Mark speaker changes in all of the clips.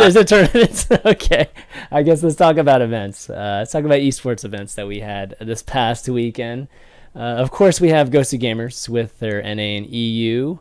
Speaker 1: There's a tournament. Okay, I guess let's talk about events. Let's talk about esports events that we had this past weekend. Of course, we have Ghosted Gamers with their NA and EU.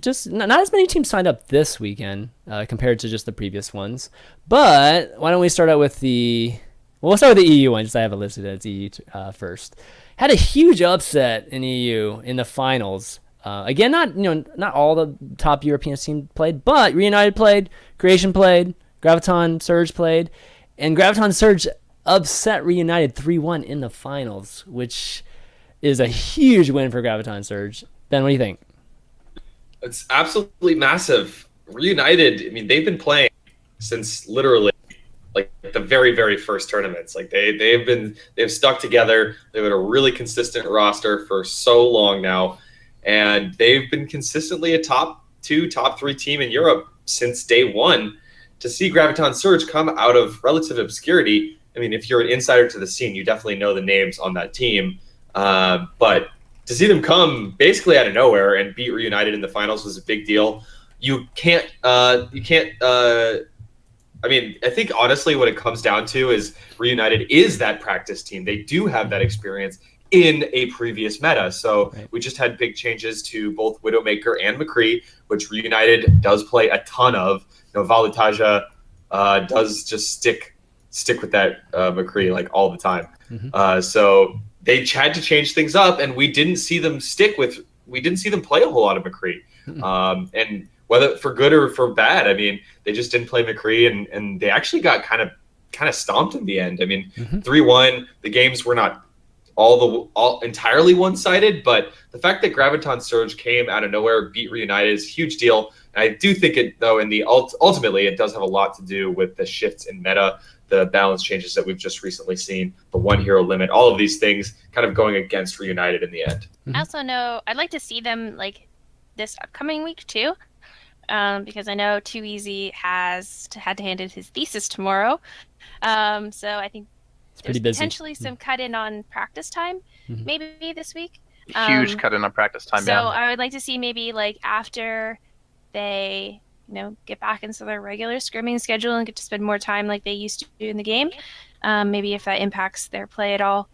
Speaker 1: Just not as many teams signed up this weekend compared to just the previous ones. But why don't we start out with the? Well, we'll start with the EU one, just I have it listed as EU first. Had a huge upset in EU in the finals. Again, not all the top European teams played, but Reunited played, Creation played, Graviton Surge played, and Graviton Surge upset Reunited 3-1 in the finals, which is a huge win for Graviton Surge. Ben, what do you think?
Speaker 2: It's absolutely massive. Reunited, I mean, they've been playing since literally like the very, very first tournaments. Like they've stuck together. They've had a really consistent roster for so long now. And they've been consistently a top 2, top 3 team in Europe since day one. To see Graviton Surge come out of relative obscurity, I mean, if you're an insider to the scene, you definitely know the names on that team. But to see them come basically out of nowhere and beat Reunited in the finals was a big deal. I mean, I think honestly what it comes down to is Reunited is that practice team. They do have that experience in a previous meta. So we just had big changes to both Widowmaker and McCree, which Reunited does play a ton of. Valutaja does just stick with that McCree like all the time. So they had to change things up, and we didn't see them play a whole lot of McCree. And whether for good or for bad, I mean, they just didn't play McCree, and they actually got kind of stomped in the end. I mean, 3-1, the games were not all entirely one-sided, but the fact that Graviton Surge came out of nowhere, beat Reunited is a huge deal. And I do think it, though, ultimately, it does have a lot to do with the shifts in meta, the balance changes that we've just recently seen, the one hero limit, all of these things kind of going against Reunited in the end.
Speaker 3: I also know I'd like to see them like this upcoming week too, because I know Too Easy had to hand in his thesis tomorrow. So I think there's potentially some cut in on practice time, maybe this week.
Speaker 4: Huge cut in on practice time.
Speaker 3: So I would like to see maybe like after they get back into their regular scrimming schedule and get to spend more time like they used to do in the game. Maybe if that impacts their play at all,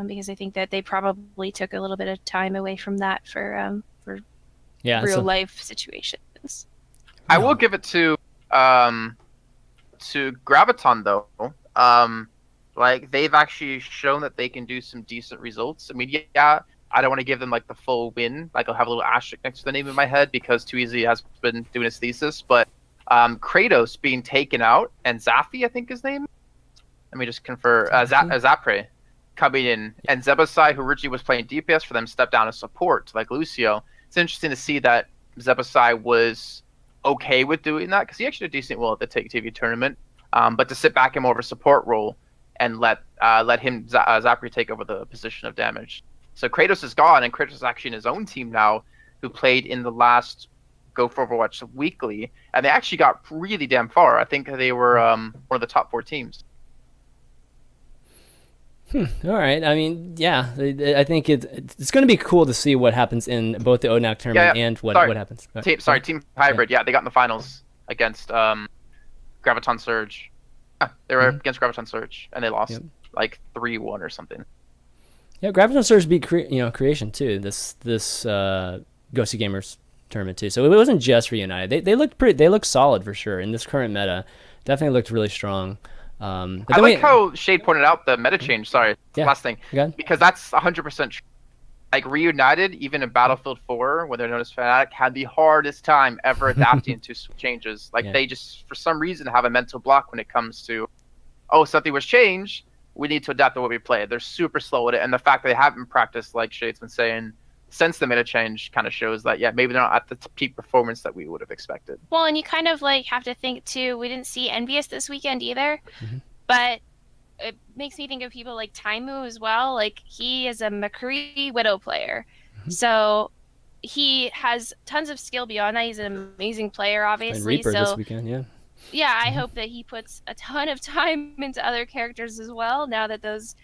Speaker 3: because I think that they probably took a little bit of time away from that for real life situations.
Speaker 4: I will give it to Graviton though. Like they've actually shown that they can do some decent results. I mean, yeah, I don't want to give them like the full win. Like I'll have a little asterisk next to the name in my head because Too Easy has been doing his thesis. But Kratos being taken out and Zafi, I think his name. Let me just confirm. Zapre coming in, and Zebasai, who originally was playing DPS for them, stepped down as support like Lucio. It's interesting to see that Zebasai was okay with doing that because he actually did decent well at the Take TV tournament. But to sit back in more of a support role and let him Zapri take over the position of damage. So Kratos is gone, and Kratos is actually in his own team now, who played in the last Go for Overwatch weekly, and they actually got really damn far. I think they were one of the top 4 teams.
Speaker 1: All right. I mean, yeah, I think it's going to be cool to see what happens in both the ONAC tournament and what happens.
Speaker 4: Team Hybrid. Yeah, they got in the finals against Graviton Surge. They were against Graviton Surge, and they lost like 3-1 or something.
Speaker 1: Yeah, Graviton Surge beat Creation too. This Ghosty Gamers tournament too. So it wasn't just Reunited. They looked solid for sure in this current meta. Definitely looked really strong.
Speaker 4: I like how Shayed pointed out the meta change. Sorry, last thing, because that's 100% true. Like Reunited, even in Battlefield 4, when they're known as Fnatic, had the hardest time ever adapting to changes. Like they just, for some reason, have a mental block when it comes to, something was changed, we need to adapt to what we play. They're super slow at it, and the fact that they haven't practiced, like Shade's been saying, since the meta change kind of shows that, maybe they're not at the peak performance that we would have expected.
Speaker 3: Well, and you kind of like have to think too, we didn't see Envious this weekend either, but it makes me think of people like Taimu as well. Like he is a McCree Widow player. So he has tons of skill beyond that. He's an amazing player, obviously.
Speaker 1: Reaper this weekend,
Speaker 3: I hope that he puts a ton of time into other characters as well, now that those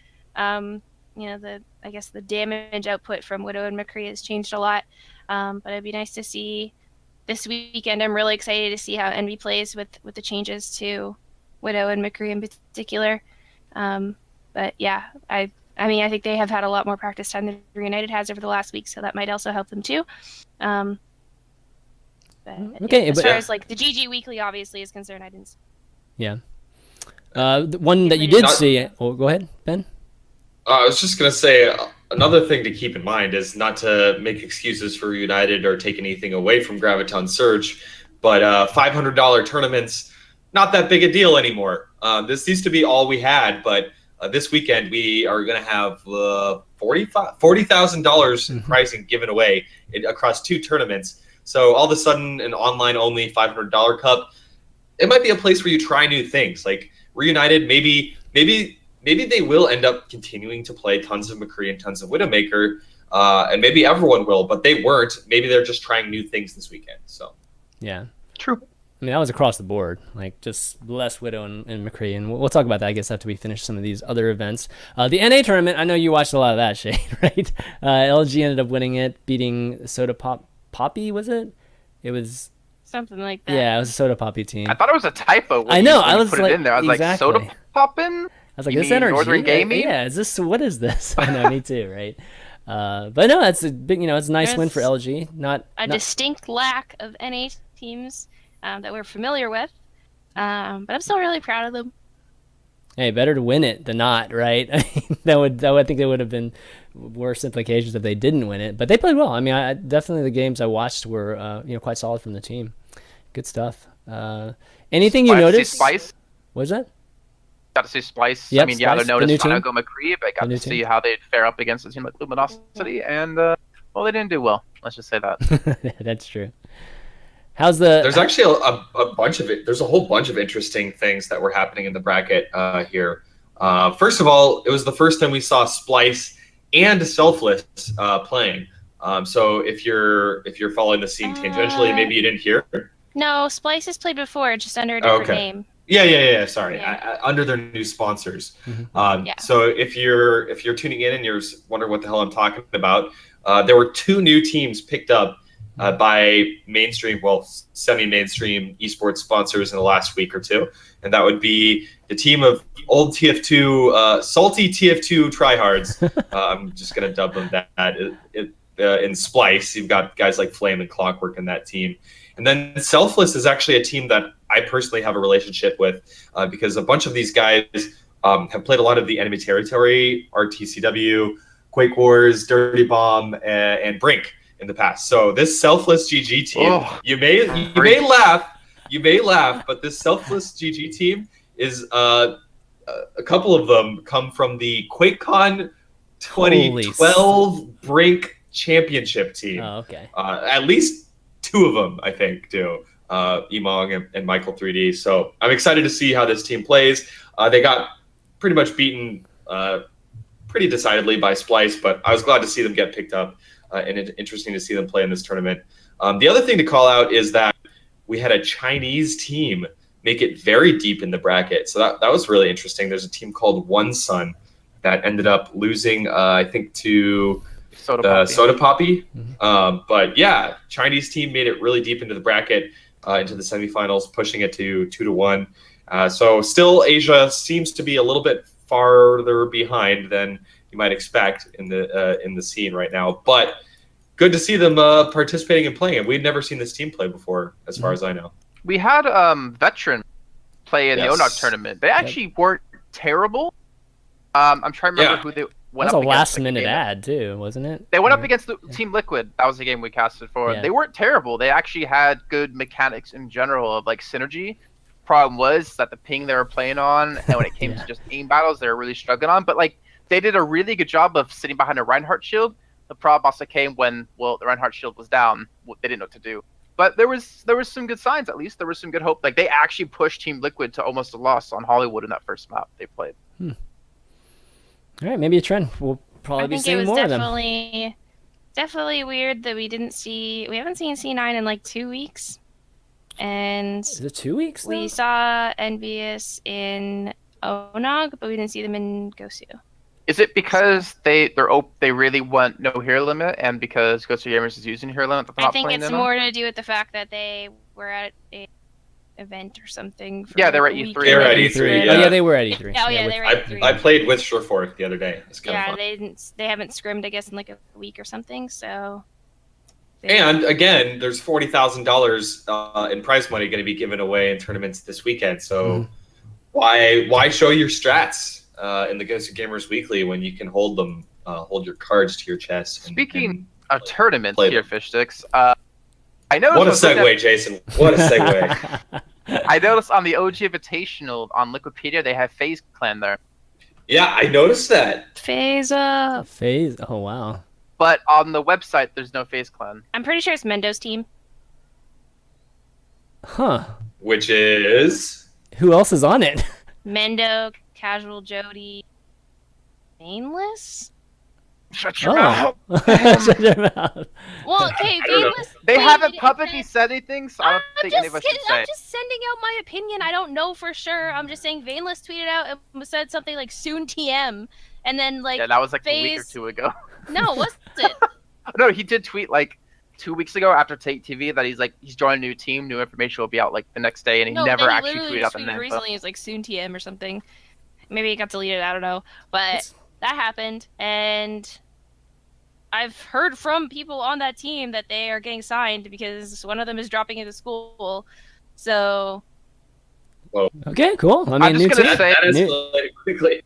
Speaker 3: the damage output from Widow and McCree has changed a lot. But it'd be nice to see this weekend, I'm really excited to see how Envy plays with the changes to Widow and McCree in particular. But yeah, I mean, I think they have had a lot more practice time than Reunited has over the last week, so that might also help them too. But
Speaker 1: Okay,
Speaker 3: as
Speaker 1: but
Speaker 3: far as like the GG Weekly obviously is concerned, I didn't.
Speaker 1: Yeah. The one that you did see. Oh, go ahead, Ben.
Speaker 2: I was just gonna say another thing to keep in mind is not to make excuses for United or take anything away from Graviton Surge, but $500 tournaments, not that big a deal anymore. This used to be all we had, but this weekend we are gonna have $40,000 in pricing given away across 2 tournaments. So all of a sudden, an online-only $500 cup, it might be a place where you try new things. Like Reunited, maybe they will end up continuing to play tons of McCree and tons of Widowmaker, and maybe everyone will, but they weren't. Maybe they're just trying new things this weekend. So
Speaker 1: yeah,
Speaker 4: True.
Speaker 1: I mean, that was across the board, like just less Widow and McCree, and we'll talk about that, I guess, after we finish some of these other events. The NA tournament, I know you watched a lot of that, Shayed, right? LG ended up winning it, beating Soda Poppy, was it? It was
Speaker 3: Something like that.
Speaker 1: Yeah, it was a Soda Poppy team.
Speaker 4: I thought it was a typo.
Speaker 1: I know. I
Speaker 4: when you
Speaker 1: was
Speaker 4: put
Speaker 1: like,
Speaker 4: it in there. I was
Speaker 1: exactly.
Speaker 4: like, Soda Poppin'?
Speaker 1: I was like,
Speaker 4: You
Speaker 1: this
Speaker 4: mean
Speaker 1: energy.
Speaker 4: Northern Gaming?
Speaker 1: Yeah, is this? What is this? I know, me too, right? But no, that's a big. It's a nice win for LG. Not
Speaker 3: a distinct lack of NA teams that we're familiar with, but I'm still really proud of them.
Speaker 1: Hey, better to win it than not, right? I think there would have been worse implications if they didn't win it. But they played well. I mean, definitely the games I watched were quite solid from the team. Good stuff. Anything you noticed?
Speaker 4: Splice.
Speaker 1: What was that?
Speaker 4: Got to see Splice.
Speaker 1: Yep,
Speaker 4: I mean, yeah,
Speaker 1: Splice,
Speaker 4: they noticed
Speaker 1: the new
Speaker 4: Go McCree, but got
Speaker 1: The new
Speaker 4: to see
Speaker 1: team.
Speaker 4: how they'd fare up against a team like Luminosity, and well, they didn't do well. Let's just say that.
Speaker 1: That's true. There's
Speaker 2: actually a bunch of it. There's a whole bunch of interesting things that were happening in the bracket here. First of all, it was the first time we saw Splice and Selfless playing. So if you're following the scene tangentially, maybe you didn't hear.
Speaker 3: No, Splice has played before, just under a different name.
Speaker 2: Yeah. Sorry,
Speaker 3: Yeah.
Speaker 2: under their new sponsors.
Speaker 1: Mm-hmm.
Speaker 2: So if you're tuning in and you're wondering what the hell I'm talking about, there were 2 new teams picked up by semi-mainstream esports sponsors in the last week or 2, and that would be the team of old TF2, salty TF2 tryhards. I'm just gonna dub them that. In Splice, you've got guys like Flame and Clockwork in that team. And then Selfless is actually a team that I personally have a relationship with because a bunch of these guys have played a lot of the enemy territory, RTCW, Quake Wars, Dirty Bomb, and Brink in the past. So this Selfless GG team, you may laugh, but this Selfless GG team is a couple of them come from the QuakeCon 2012 Brink Championship team.
Speaker 1: Oh, okay.
Speaker 2: At least 2 of them, I think, do. Emong and Michael 3D. So I'm excited to see how this team plays. They got pretty much beaten pretty decidedly by Splice, but I was glad to see them get picked up and it's interesting to see them play in this tournament. The other thing to call out is that we had a Chinese team make it very deep in the bracket. So that was really interesting. There's a team called One Sun that ended up losing, I think, to Soda Poppy.
Speaker 1: Mm-hmm.
Speaker 2: But yeah, Chinese team made it really deep into the bracket, into the semifinals, pushing it to 2-1. So still, Asia seems to be a little bit farther behind than you might expect in the scene right now. But good to see them participating and playing. And we'd never seen this team play before, as far as I know.
Speaker 4: We had Veteran play in the ONOC tournament. They actually weren't terrible. I'm trying to remember who they went up against.
Speaker 1: That was a last-minute ad, too, wasn't it?
Speaker 4: They went up against Team Liquid. That was the game we casted for.
Speaker 1: Yeah.
Speaker 4: They weren't terrible. They actually had good mechanics in general of like synergy. Problem was that the ping they were playing on, and when it came to just aim battles, they were really struggling on. But like they did a really good job of sitting behind a Reinhardt shield. The problem also came when the Reinhardt shield was down. They didn't know what to do. But there was some good signs, at least. There was some good hope. Like they actually pushed Team Liquid to almost a loss on Hollywood in that first map they played.
Speaker 1: All right, maybe a trend. We'll probably be seeing more of them.
Speaker 3: Definitely weird that we haven't seen C9 in like 2 weeks. And
Speaker 1: is it 2 weeks?
Speaker 3: We saw Envious in Onog, but we didn't see them in Gosu.
Speaker 4: Is it because they really want no hero limit, and because Ghost of Gamers is using hero limit, that they're
Speaker 3: I
Speaker 4: not
Speaker 3: think
Speaker 4: playing
Speaker 3: it's
Speaker 4: in them?
Speaker 3: more to do with the fact that they were at a event or something. For
Speaker 4: Yeah, they were
Speaker 3: like
Speaker 4: at
Speaker 3: a
Speaker 4: E3.
Speaker 3: week.
Speaker 2: They were at
Speaker 1: E3.
Speaker 2: E3,
Speaker 1: Oh
Speaker 2: yeah.
Speaker 1: yeah, they were at E3.
Speaker 3: Oh yeah,
Speaker 1: with-
Speaker 3: they were at E3.
Speaker 2: I played with Surefork the other day. It's kind of
Speaker 3: Yeah,
Speaker 2: fun.
Speaker 3: they haven't scrimmed, I guess, in like a week or something. So.
Speaker 2: And again, there's $40,000 in prize money going to be given away in tournaments this weekend. So why show your strats in the Ghost of Gamers Weekly when you can hold them, hold your cards to your chest?
Speaker 4: Speaking of tournaments
Speaker 2: play
Speaker 4: here,
Speaker 2: them.
Speaker 4: Fishstix, I noticed.
Speaker 2: What a
Speaker 4: I was looking
Speaker 2: segue, Jason! What a segue!
Speaker 4: I noticed on the OG Invitational on Liquipedia they have FaZe Clan there,
Speaker 2: Yeah, I noticed that.
Speaker 3: Phase up.
Speaker 1: FaZe. Oh wow.
Speaker 4: but on the website there's no FaZe Clan.
Speaker 3: I'm pretty sure it's Mendo's team.
Speaker 1: Huh.
Speaker 2: Which is
Speaker 1: Who else is on it?
Speaker 3: Mendo, Casual Jody, Vainless?
Speaker 4: Shut your
Speaker 1: Oh.
Speaker 4: mouth.
Speaker 1: Shut your mouth.
Speaker 3: Well, okay,
Speaker 2: I don't know.
Speaker 3: Vainless.
Speaker 4: They
Speaker 3: tweeted
Speaker 4: haven't
Speaker 3: it
Speaker 4: publicly
Speaker 3: and
Speaker 4: said anything, so I don't think any of us should say.
Speaker 3: I'm just sending out my opinion. I don't know for sure. I'm just saying Vainless tweeted out and said something like soon TM. And then like
Speaker 4: Yeah, that was like a week or
Speaker 3: FaZe.
Speaker 4: 2 ago.
Speaker 3: No, was it?
Speaker 4: No, he did tweet like 2 weeks ago after Take TV that he's joining a new team, new information will be out like the next day, and he
Speaker 3: No,
Speaker 4: never
Speaker 3: then he
Speaker 4: actually
Speaker 3: literally
Speaker 4: tweeted out the
Speaker 3: tweeted
Speaker 4: name.
Speaker 3: recently. It's like soon TM or something. Maybe it got deleted. I don't know. But that happened, and I've heard from people on that team that they are getting signed because one of them is dropping into school. So
Speaker 1: Okay, cool. I mean,
Speaker 4: I'm just
Speaker 1: new
Speaker 4: gonna
Speaker 1: team.
Speaker 4: say-
Speaker 2: that
Speaker 1: New-
Speaker 2: escalated quickly.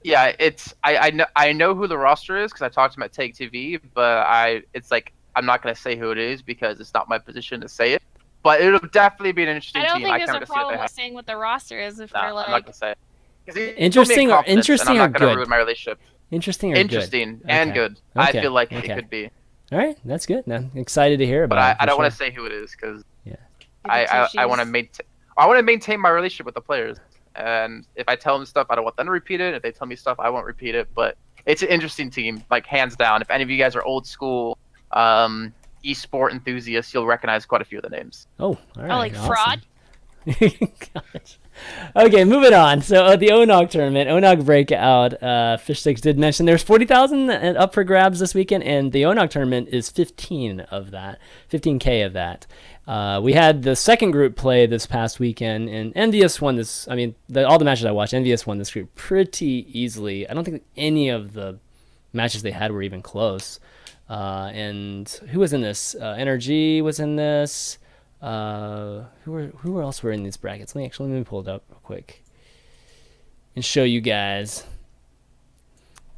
Speaker 4: Yeah, it's I know who the roster is because I talked to him at Take TV, but it's like I'm not gonna say who it is because it's not my position to say it. But it'll definitely be an interesting
Speaker 3: I don't
Speaker 4: team.
Speaker 3: think
Speaker 4: I
Speaker 3: there's
Speaker 4: can't
Speaker 3: a
Speaker 4: wait to see what
Speaker 3: problem
Speaker 4: they
Speaker 3: with
Speaker 4: have.
Speaker 3: saying what the roster is if
Speaker 4: Nah,
Speaker 3: they're
Speaker 4: I'm not
Speaker 3: like.
Speaker 4: gonna say it. 'Cause he told me in
Speaker 1: Interesting or-
Speaker 4: confidence,
Speaker 1: interesting
Speaker 4: and I'm
Speaker 1: or
Speaker 4: not gonna
Speaker 1: good?
Speaker 4: ruin my relationship.
Speaker 1: Interesting or
Speaker 4: Interesting and
Speaker 1: Okay.
Speaker 4: good.
Speaker 1: Okay.
Speaker 4: I feel like
Speaker 1: Okay.
Speaker 4: it could be,
Speaker 1: All right, that's good. I'm excited to hear about
Speaker 4: but
Speaker 1: it.
Speaker 4: I don't
Speaker 1: for
Speaker 4: want to
Speaker 1: sure.
Speaker 4: say who it is because
Speaker 1: Yeah.
Speaker 4: I want to maintain. I want to maintain my relationship with the players, and if I tell them stuff, I don't want them to repeat it. If they tell me stuff, I won't repeat it. But it's an interesting team, like hands down. If any of you guys are old school esport enthusiasts, you'll recognize quite a few of the names.
Speaker 1: Oh, all right.
Speaker 3: like
Speaker 1: awesome.
Speaker 3: fraud?
Speaker 1: Gosh. Okay, moving on. So the ONOG tournament, ONOG Breakout, Fishstix did mention there's 40,000 up for grabs this weekend, and the ONOG tournament is 15 of that, 15K of that. We had the second group play this past weekend, and Envious won this. I mean, all the matches I watched, Envious won this group pretty easily. I don't think any of the matches they had were even close. And who was in this? NRG was in this. Who else were in these brackets? Let me pull it up real quick and show you guys.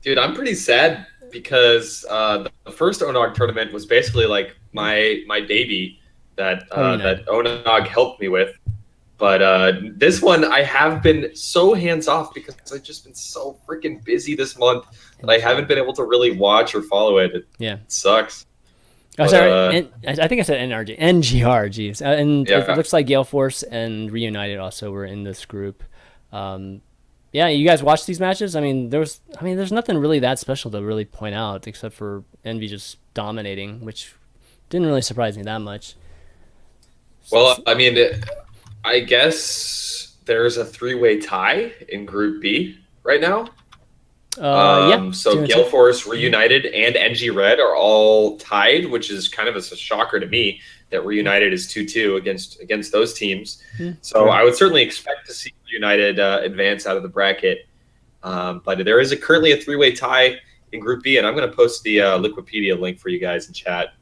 Speaker 2: Dude, I'm pretty sad because the first ONOG tournament was basically like my baby that that ONOG helped me with. But this one, I have been so hands off because I've just been so freaking busy this month that I haven't been able to really watch or follow it.
Speaker 1: Yeah.
Speaker 2: It sucks.
Speaker 1: Oh,
Speaker 2: But,
Speaker 1: sorry. I think I said NRG. NGR, geez. And
Speaker 2: Yeah.
Speaker 1: it looks like Gale Force and Reunited also were in this group. Yeah, you guys watched these matches? I mean, there's nothing really that special to really point out except for Envy just dominating, which didn't really surprise me that much.
Speaker 2: Well, I mean, I guess there's a three-way tie in Group B right now.
Speaker 1: Yeah.
Speaker 2: So
Speaker 1: 2-2.
Speaker 2: Gale Force, Reunited, and NG Red are all tied, which is kind of a shocker to me that Reunited is 2-2 against those teams. So
Speaker 1: Sure.
Speaker 2: I would certainly expect to see Reunited advance out of the bracket. But there is currently a three-way tie in Group B, and I'm going to post the Liquipedia link for you guys in chat.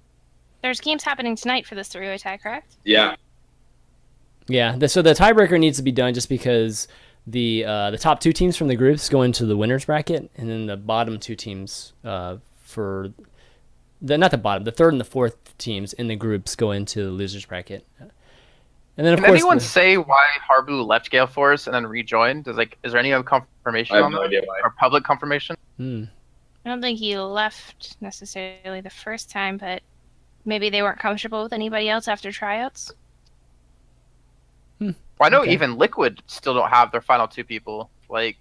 Speaker 3: There's games happening tonight for this three-way tie, correct?
Speaker 2: Yeah.
Speaker 1: Yeah, so the tiebreaker needs to be done just because the top two teams from the groups go into the winners bracket, and then the bottom two teams the third and the fourth teams in the groups go into the losers bracket. And then of
Speaker 4: Can
Speaker 1: course,
Speaker 4: anyone say why Harbu left Gale Force and then rejoined? Is there any confirmation
Speaker 2: I have
Speaker 4: on
Speaker 2: no
Speaker 4: that?
Speaker 2: idea why.
Speaker 4: Or public confirmation?
Speaker 3: I don't think he left necessarily the first time, but maybe they weren't comfortable with anybody else after tryouts.
Speaker 4: Well, I know
Speaker 1: Okay.
Speaker 4: even Liquid still don't have their final two people. Like,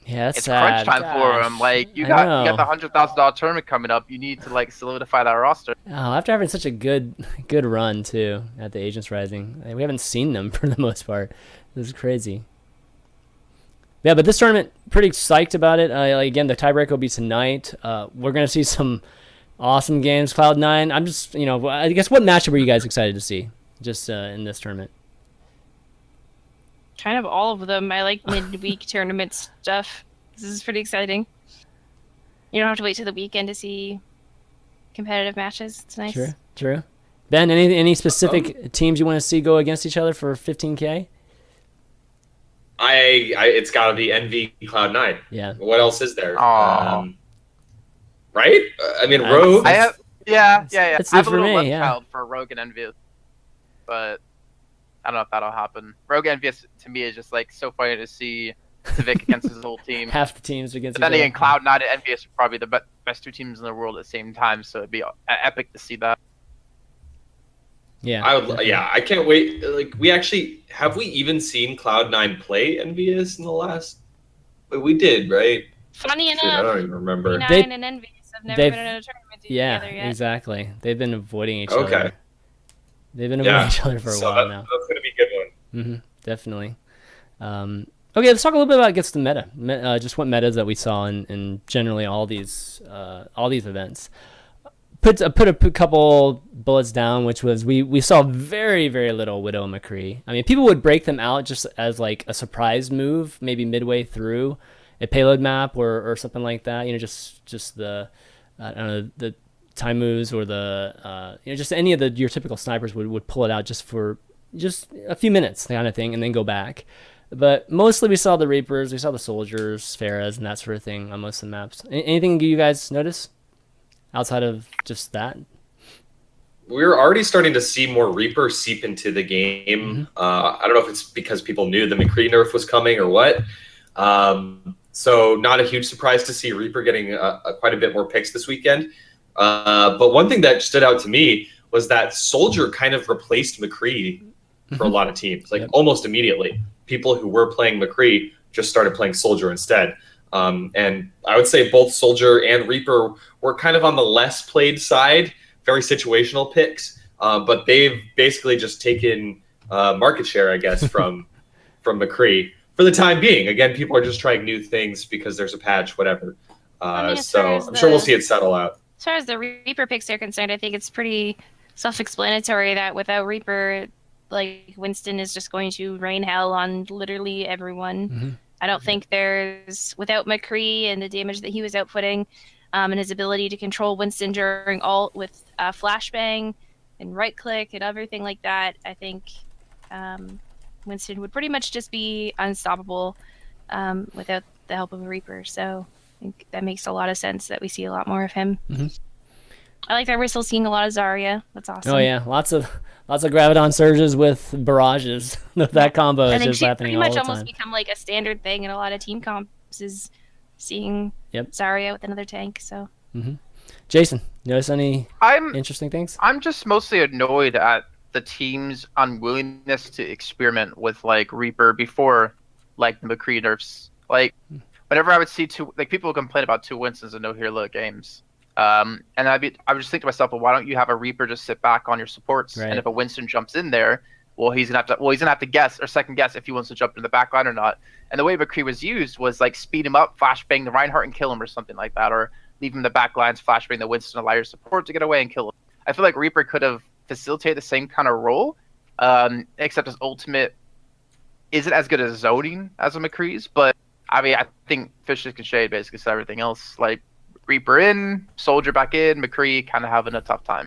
Speaker 1: yeah, that's
Speaker 4: it's
Speaker 1: sad.
Speaker 4: crunch time for
Speaker 1: Gosh.
Speaker 4: them. Like, you
Speaker 1: I
Speaker 4: got
Speaker 1: know.
Speaker 4: the $100,000 tournament coming up. You need to solidify that roster.
Speaker 1: Oh, after having such a good run too at the Agents Rising, we haven't seen them for the most part. This is crazy. Yeah, but this tournament, pretty psyched about it. Again, the tiebreaker will be tonight. We're gonna see some awesome games. Cloud9. I'm just, I guess, what matchup were you guys excited to see just in this tournament?
Speaker 3: Kind of all of them. I like midweek tournament stuff. This is pretty exciting. You don't have to wait till the weekend to see competitive matches. It's nice.
Speaker 1: True. Ben, any specific teams you want to see go against each other for 15K?
Speaker 2: It's got to be NV Cloud9.
Speaker 1: Yeah.
Speaker 2: What else is there?
Speaker 4: Aww.
Speaker 2: Right? I mean, Rogue.
Speaker 4: I have, yeah.
Speaker 1: That's
Speaker 4: I have
Speaker 1: it
Speaker 4: a
Speaker 1: for
Speaker 4: little
Speaker 1: me,
Speaker 4: love
Speaker 1: yeah.
Speaker 4: child for Rogue and Envious, but I don't know if that'll happen. Rogue and Envious to me is just like so funny to see Civic against his whole team.
Speaker 1: Half the teams against
Speaker 4: But then
Speaker 1: each
Speaker 4: again, Cloud9 and Envious are probably the best two teams in the world at the same time, so it'd be epic to see that.
Speaker 1: Yeah.
Speaker 2: I can't wait. Like, have we even seen Cloud9 play Envious in the last? We did, right?
Speaker 3: Funny
Speaker 2: Shit, I
Speaker 3: enough,
Speaker 2: don't even remember.
Speaker 3: Cloud9 and Envious have never been in a tournament together yet.
Speaker 1: Exactly. They've been avoiding each
Speaker 2: Okay.
Speaker 1: other. They've been avoiding each other for a while now.
Speaker 2: That's going to be a good one.
Speaker 1: Definitely. Okay, let's talk a little bit about against the meta. Just what metas that we saw in generally all these events. Put a couple bullets down, which was we saw very, very little Widow and McCree. I mean, people would break them out just as like a surprise move, maybe midway through a payload map or something like that. Just the I don't know, the time moves or the just any of your typical snipers would pull it out just for just a few minutes kind of thing and then go back. But mostly we saw the Reapers, we saw the Soldiers, Pharahs, and that sort of thing on most of the maps. Anything you guys notice outside of just that?
Speaker 2: We're already starting to see more Reaper seep into the game. I don't know if it's because people knew the McCree nerf was coming or what. So not a huge surprise to see Reaper getting quite a bit more picks this weekend. But one thing that stood out to me was that Soldier kind of replaced McCree for a lot of teams, like almost immediately. People who were playing McCree just started playing Soldier instead. And I would say both Soldier and Reaper were kind of on the less played side, very situational picks. But they've basically just taken market share, I guess, from McCree for the time being. Again, people are just trying new things because there's a patch, whatever. So I'm sure we'll see it settle out.
Speaker 3: As far as the Reaper picks are concerned, I think it's pretty self-explanatory that without Reaper, like, Winston is just going to rain hell on literally everyone. I don't think without McCree and the damage that he was outputting, and his ability to control Winston during ult with flashbang and right click and everything like that, I think Winston would pretty much just be unstoppable without the help of a Reaper. So I think that makes a lot of sense that we see a lot more of him. I like that we're still seeing a lot of Zarya. That's awesome.
Speaker 1: Oh yeah, lots of Graviton surges with barrages. That combo is just happening all the time.
Speaker 3: Pretty much almost become like a standard thing in a lot of team comps is seeing Zarya with another tank. So,
Speaker 1: Jason, notice any interesting things?
Speaker 4: I'm just mostly annoyed at the team's unwillingness to experiment with like Reaper before like the McCree nerfs. Like whenever I would see people would complain about 2 Winstons and no hero games. And I would just think to myself, well, why don't you have a Reaper just sit back on your supports?
Speaker 1: Right.
Speaker 4: And if a Winston jumps in there, he's gonna have to guess or second guess if he wants to jump in the back line or not. And the way McCree was used was like speed him up, flashbang the Reinhardt and kill him or something like that, or leave him in the back lines, flashbang the Winston, allow your support to get away and kill him. I feel like Reaper could have facilitated the same kind of role, except his ultimate isn't as good as zoning as a McCree's. But I mean, I think Fishstix and Shayed basically said everything else. Like Reaper in, Soldier back in, McCree kind of having a tough time.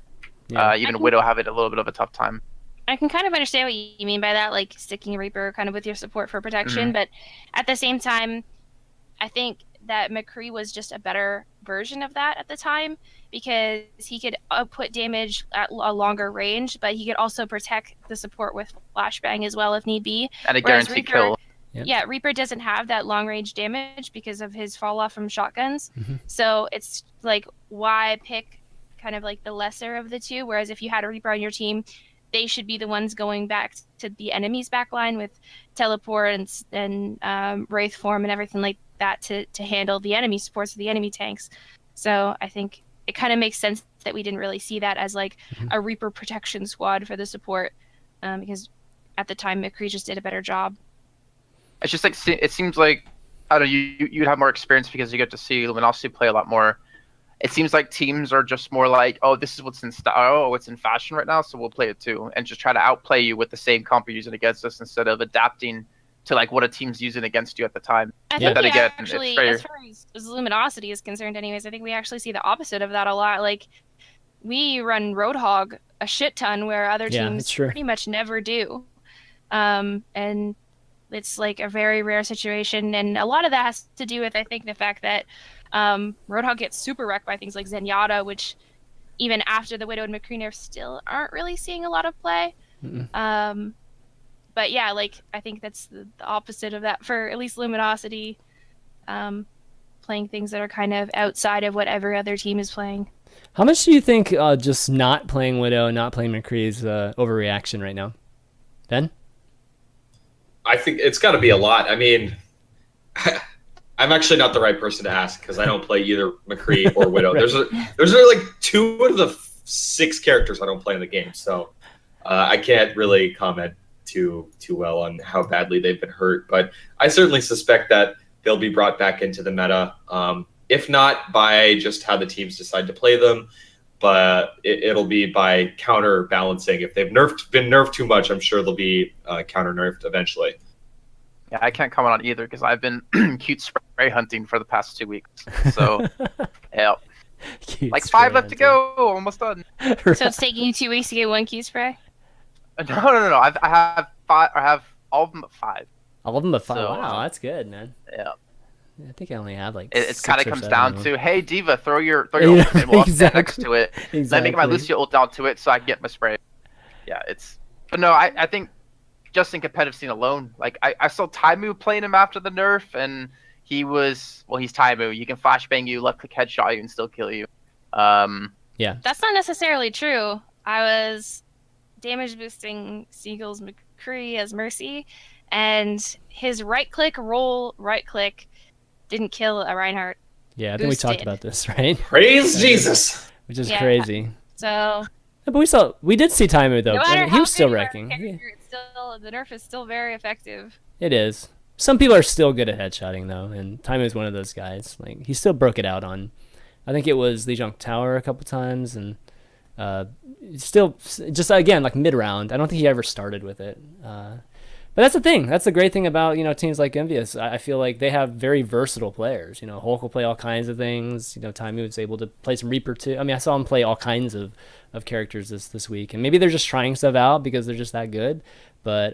Speaker 4: Even Widow having a little bit of a tough time.
Speaker 3: I can kind of understand what you mean by that, like sticking Reaper kind of with your support for protection. But at the same time, I think that McCree was just a better version of that at the time because he could put damage at a longer range, but he could also protect the support with flashbang as well if need be.
Speaker 4: And a guaranteed kill.
Speaker 3: Yeah, Reaper doesn't have that long range damage because of his fall off from shotguns. So it's like, why pick kind of like the lesser of the two? Whereas if you had a Reaper on your team, they should be the ones going back to the enemy's backline with teleport and wraith form and everything like that to handle the enemy supports, the enemy tanks. So I think it kind of makes sense that we didn't really see that as like a Reaper protection squad for the support because at the time McCree just did a better job.
Speaker 4: It's just like it seems like I don't know, you'd have more experience because you get to see Luminosity play a lot more. It seems like teams are just more like, oh, this is what's in style, what's in fashion right now, so we'll play it too, and just try to outplay you with the same comp you're using against us instead of adapting to like what a team's using against you at the time.
Speaker 3: I
Speaker 1: Yeah.
Speaker 3: think
Speaker 4: But then
Speaker 3: we
Speaker 4: again,
Speaker 3: actually,
Speaker 4: it's very
Speaker 3: as far as Luminosity is concerned, anyways, I think we actually see the opposite of that a lot. Like, we run Roadhog a shit ton, where other
Speaker 1: Yeah,
Speaker 3: teams
Speaker 1: that's true.
Speaker 3: pretty much never do. And it's like a very rare situation, and a lot of that has to do with, I think, the fact that Roadhog gets super wrecked by things like Zenyatta, which even after the Widow and McCree nerfs still aren't really seeing a lot of play. But yeah, like, I think that's the opposite of that for at least Luminosity, playing things that are kind of outside of what every other team is playing.
Speaker 1: How much do you think just not playing Widow, not playing McCree is overreaction right now? Ben?
Speaker 2: I think it's got to be a lot. I mean, I'm actually not the right person to ask because I don't play either McCree or Widow.
Speaker 1: Right.
Speaker 2: There's like 2 of the 6 characters I don't play in the game, so I can't really comment too well on how badly they've been hurt. But I certainly suspect that they'll be brought back into the meta, if not by just how the teams decide to play them, but it'll be by counterbalancing. If they've been nerfed too much, I'm sure they'll be counter nerfed eventually.
Speaker 4: Yeah, I can't comment on either because I've been cute spray hunting for the past 2 weeks. So, yeah,
Speaker 1: Cute
Speaker 4: like
Speaker 1: spray
Speaker 4: 5 left to
Speaker 1: hunting.
Speaker 4: go, almost done.
Speaker 3: So it's taking you 2 weeks to get 1 Q spray?
Speaker 4: No. I have 5. I have all of them at 5.
Speaker 1: All of them but 5.
Speaker 4: So,
Speaker 1: wow, that's good, man.
Speaker 4: Yeah,
Speaker 1: I think I only have like
Speaker 4: it
Speaker 1: 6
Speaker 4: kind of
Speaker 1: or
Speaker 4: comes
Speaker 1: 7
Speaker 4: down
Speaker 1: of
Speaker 4: to,
Speaker 1: them.
Speaker 4: hey Diva, throw your
Speaker 1: Yeah,
Speaker 4: ult and we'll stand next
Speaker 1: exactly.
Speaker 4: to it.
Speaker 1: Exactly.
Speaker 4: Let me get my Lucio ult down to it so I can get my spray. Yeah, but no, I think just in competitive scene alone, like I saw Taimu playing him after the nerf, and he's Taimu. You can flashbang you, left click headshot you, and still kill you.
Speaker 1: Yeah.
Speaker 3: That's not necessarily true. I was damage boosting Seagull's McCree as Mercy, and his right click didn't kill a Reinhardt.
Speaker 1: Yeah, I think we talked
Speaker 3: Boosted.
Speaker 1: about this, right?
Speaker 2: Praise Jesus!
Speaker 1: Which is
Speaker 3: Yeah.
Speaker 1: crazy.
Speaker 3: So
Speaker 1: Yeah, but we did see Taimu though.
Speaker 3: no
Speaker 1: I
Speaker 3: matter
Speaker 1: mean,
Speaker 3: how
Speaker 1: he was still
Speaker 3: good you are as a
Speaker 1: wrecking.
Speaker 3: character, it's still, the nerf is still very effective.
Speaker 1: It is. Some people are still good at headshotting though, and Taimu is one of those guys. Like he still broke it out on, I think it was Lijiang Tower a couple times, and still just again like mid round. I don't think he ever started with it. But that's the thing. That's the great thing about teams like Envious. I feel like they have very versatile players. Hulk will play all kinds of things. Taimu is able to play some Reaper too. I mean, I saw him play all kinds of characters this week, and maybe they're just trying stuff out because they're just that good. But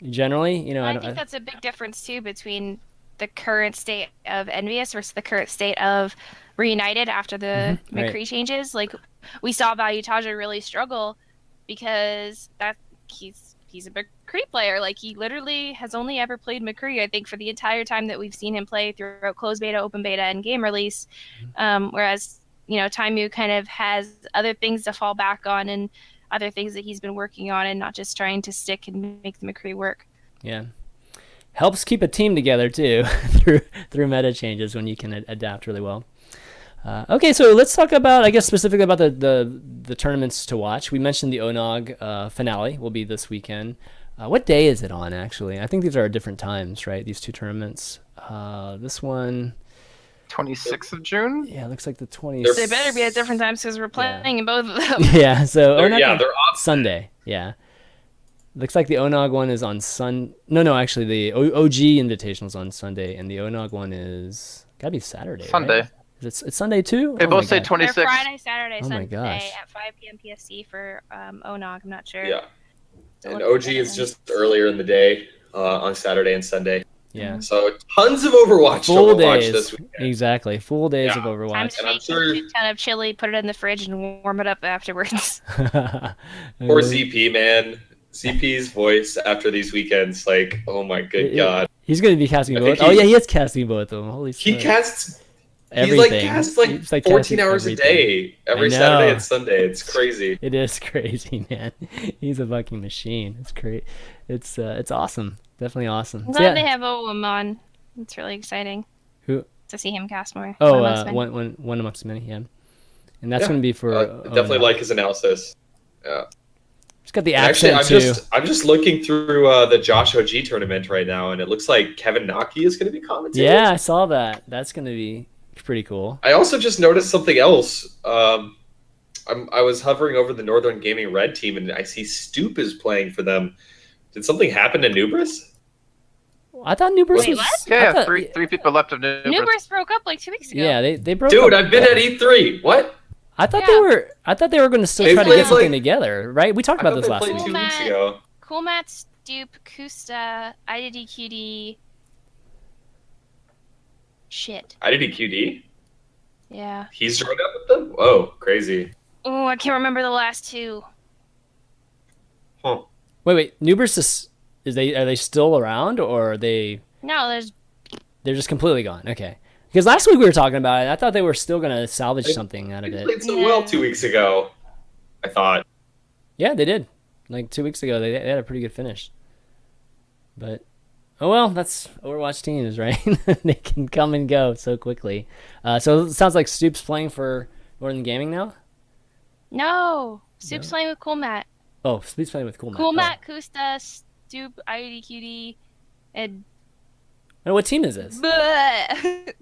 Speaker 1: generally,
Speaker 3: I think that's a big difference too between the current state of Envious versus the current state of Reunited after the
Speaker 1: right.
Speaker 3: McCree changes. Like, we saw Valuetaja really struggle because he's a McCree player. Like, he literally has only ever played McCree, I think, for the entire time that we've seen him play throughout closed beta, open beta, and game release. Whereas, Taimu kind of has other things to fall back on and other things that he's been working on, and not just trying to stick and make the McCree work.
Speaker 1: Yeah. Helps keep a team together too through meta changes when you can adapt really well. Okay, so let's talk about, I guess, specifically about the tournaments to watch. We mentioned the ONOG finale will be this weekend. What day is it on, actually? I think these are at different times, right? These two tournaments. This one...
Speaker 4: 26th of June?
Speaker 1: Yeah, it looks like the 20th.
Speaker 3: They better be at different times because we're playing in both of them.
Speaker 1: Yeah, so
Speaker 2: They're
Speaker 1: ONOG
Speaker 2: off
Speaker 1: Sunday. Yeah. Looks like the ONOG one is on No, actually, the OG Invitational's on Sunday, and the ONOG one is... Gotta be Saturday,
Speaker 4: Sunday.
Speaker 1: right? It's Sunday too?
Speaker 4: They
Speaker 1: Oh
Speaker 4: both
Speaker 1: my
Speaker 4: say
Speaker 1: God.
Speaker 4: 26.
Speaker 3: They're Friday, Saturday,
Speaker 1: Oh my
Speaker 3: Sunday
Speaker 1: gosh.
Speaker 3: at 5 p.m. PST for ONOG. I'm not sure.
Speaker 2: Yeah.
Speaker 3: So
Speaker 2: And
Speaker 3: look
Speaker 2: OG
Speaker 3: at
Speaker 2: is
Speaker 3: that.
Speaker 2: just earlier in the day on Saturday and Sunday.
Speaker 1: Yeah.
Speaker 2: So tons of Overwatch
Speaker 1: Full
Speaker 2: to watch
Speaker 1: days.
Speaker 2: this weekend.
Speaker 1: Exactly. Full days of
Speaker 2: Yeah.
Speaker 3: Time
Speaker 1: Overwatch.
Speaker 3: to
Speaker 2: And I'm
Speaker 3: make
Speaker 2: sure-
Speaker 3: a shit ton of chili, put it in the fridge, and warm it up afterwards.
Speaker 2: Poor ZP, man. ZP's voice after these weekends, like, oh my good God.
Speaker 1: He's going to be casting
Speaker 2: I
Speaker 1: both.
Speaker 2: think
Speaker 1: Oh, yeah, he is casting both of them. Holy
Speaker 2: He
Speaker 1: smokes.
Speaker 2: casts
Speaker 1: Everything.
Speaker 2: He casts like
Speaker 1: He's, like,
Speaker 2: 14
Speaker 1: casting
Speaker 2: hours
Speaker 1: everything.
Speaker 2: a day, every
Speaker 1: I know.
Speaker 2: Saturday and Sunday. It's crazy.
Speaker 1: It is crazy, man. He's a fucking machine. It's great. It's awesome. Definitely awesome.
Speaker 3: I'm
Speaker 1: So,
Speaker 3: glad they
Speaker 1: yeah.
Speaker 3: have OM on. It's really exciting.
Speaker 1: Who?
Speaker 3: To see him cast more.
Speaker 1: Oh,
Speaker 3: amongst men.
Speaker 1: one amongst many, yeah. And that's
Speaker 2: Yeah.
Speaker 1: going to be for...
Speaker 2: Definitely
Speaker 1: ONOG.
Speaker 2: like his analysis. Yeah.
Speaker 1: It's got the
Speaker 2: And actually,
Speaker 1: accent too.
Speaker 2: I'm just looking through the Josh OG tournament right now, and it looks like Kevin Naki is going to be commentating.
Speaker 1: Yeah, I saw that. That's going to be pretty cool.
Speaker 2: I also just noticed something else. I was hovering over the Northern Gaming Red team, and I see Stoop is playing for them. Did something happen to Nubris?
Speaker 1: I thought Nubris
Speaker 3: Wait,
Speaker 1: was.
Speaker 3: what?
Speaker 4: Yeah,
Speaker 1: thought,
Speaker 4: three people left of Nubris.
Speaker 3: Nubris broke up like 2 weeks ago.
Speaker 1: Yeah, they broke
Speaker 2: Dude,
Speaker 1: up.
Speaker 2: I've been at E3. What?
Speaker 1: I thought
Speaker 3: Yeah.
Speaker 1: they were going to still
Speaker 2: They
Speaker 1: try to
Speaker 2: played,
Speaker 1: get something
Speaker 2: like-
Speaker 1: together, right? We talked
Speaker 2: I
Speaker 1: about
Speaker 2: thought
Speaker 1: this
Speaker 2: they
Speaker 1: last
Speaker 2: played
Speaker 1: week.
Speaker 2: 2 weeks
Speaker 3: Matt.
Speaker 2: ago.
Speaker 3: Cool Matt, Stoop, Kusta, IDDQD. Shit.
Speaker 2: IDDQD?
Speaker 3: Yeah.
Speaker 2: He's joined up with them? Whoa, crazy.
Speaker 3: Oh, I can't remember the last two.
Speaker 2: Huh.
Speaker 1: Wait. Nubris are they still around, or are they're
Speaker 3: No,
Speaker 1: just completely gone? Okay. Because last week we were talking about it. I thought they were still going to salvage something out of
Speaker 2: They
Speaker 1: it.
Speaker 2: played so well 2 weeks ago, I thought.
Speaker 1: Yeah, they did. Like 2 weeks ago, they had a pretty good finish. But oh well, that's Overwatch teams, right? They can come and go so quickly. So it sounds like Stoop's playing for Northern Gaming now.
Speaker 3: no. Stoop's
Speaker 1: No?
Speaker 3: playing with Cool Matt.
Speaker 1: Oh, Stoop's playing with Cool Matt.
Speaker 3: Cool Matt, Kusta, Stoop, IDQD, and
Speaker 1: Oh, what team is this?
Speaker 3: bleh.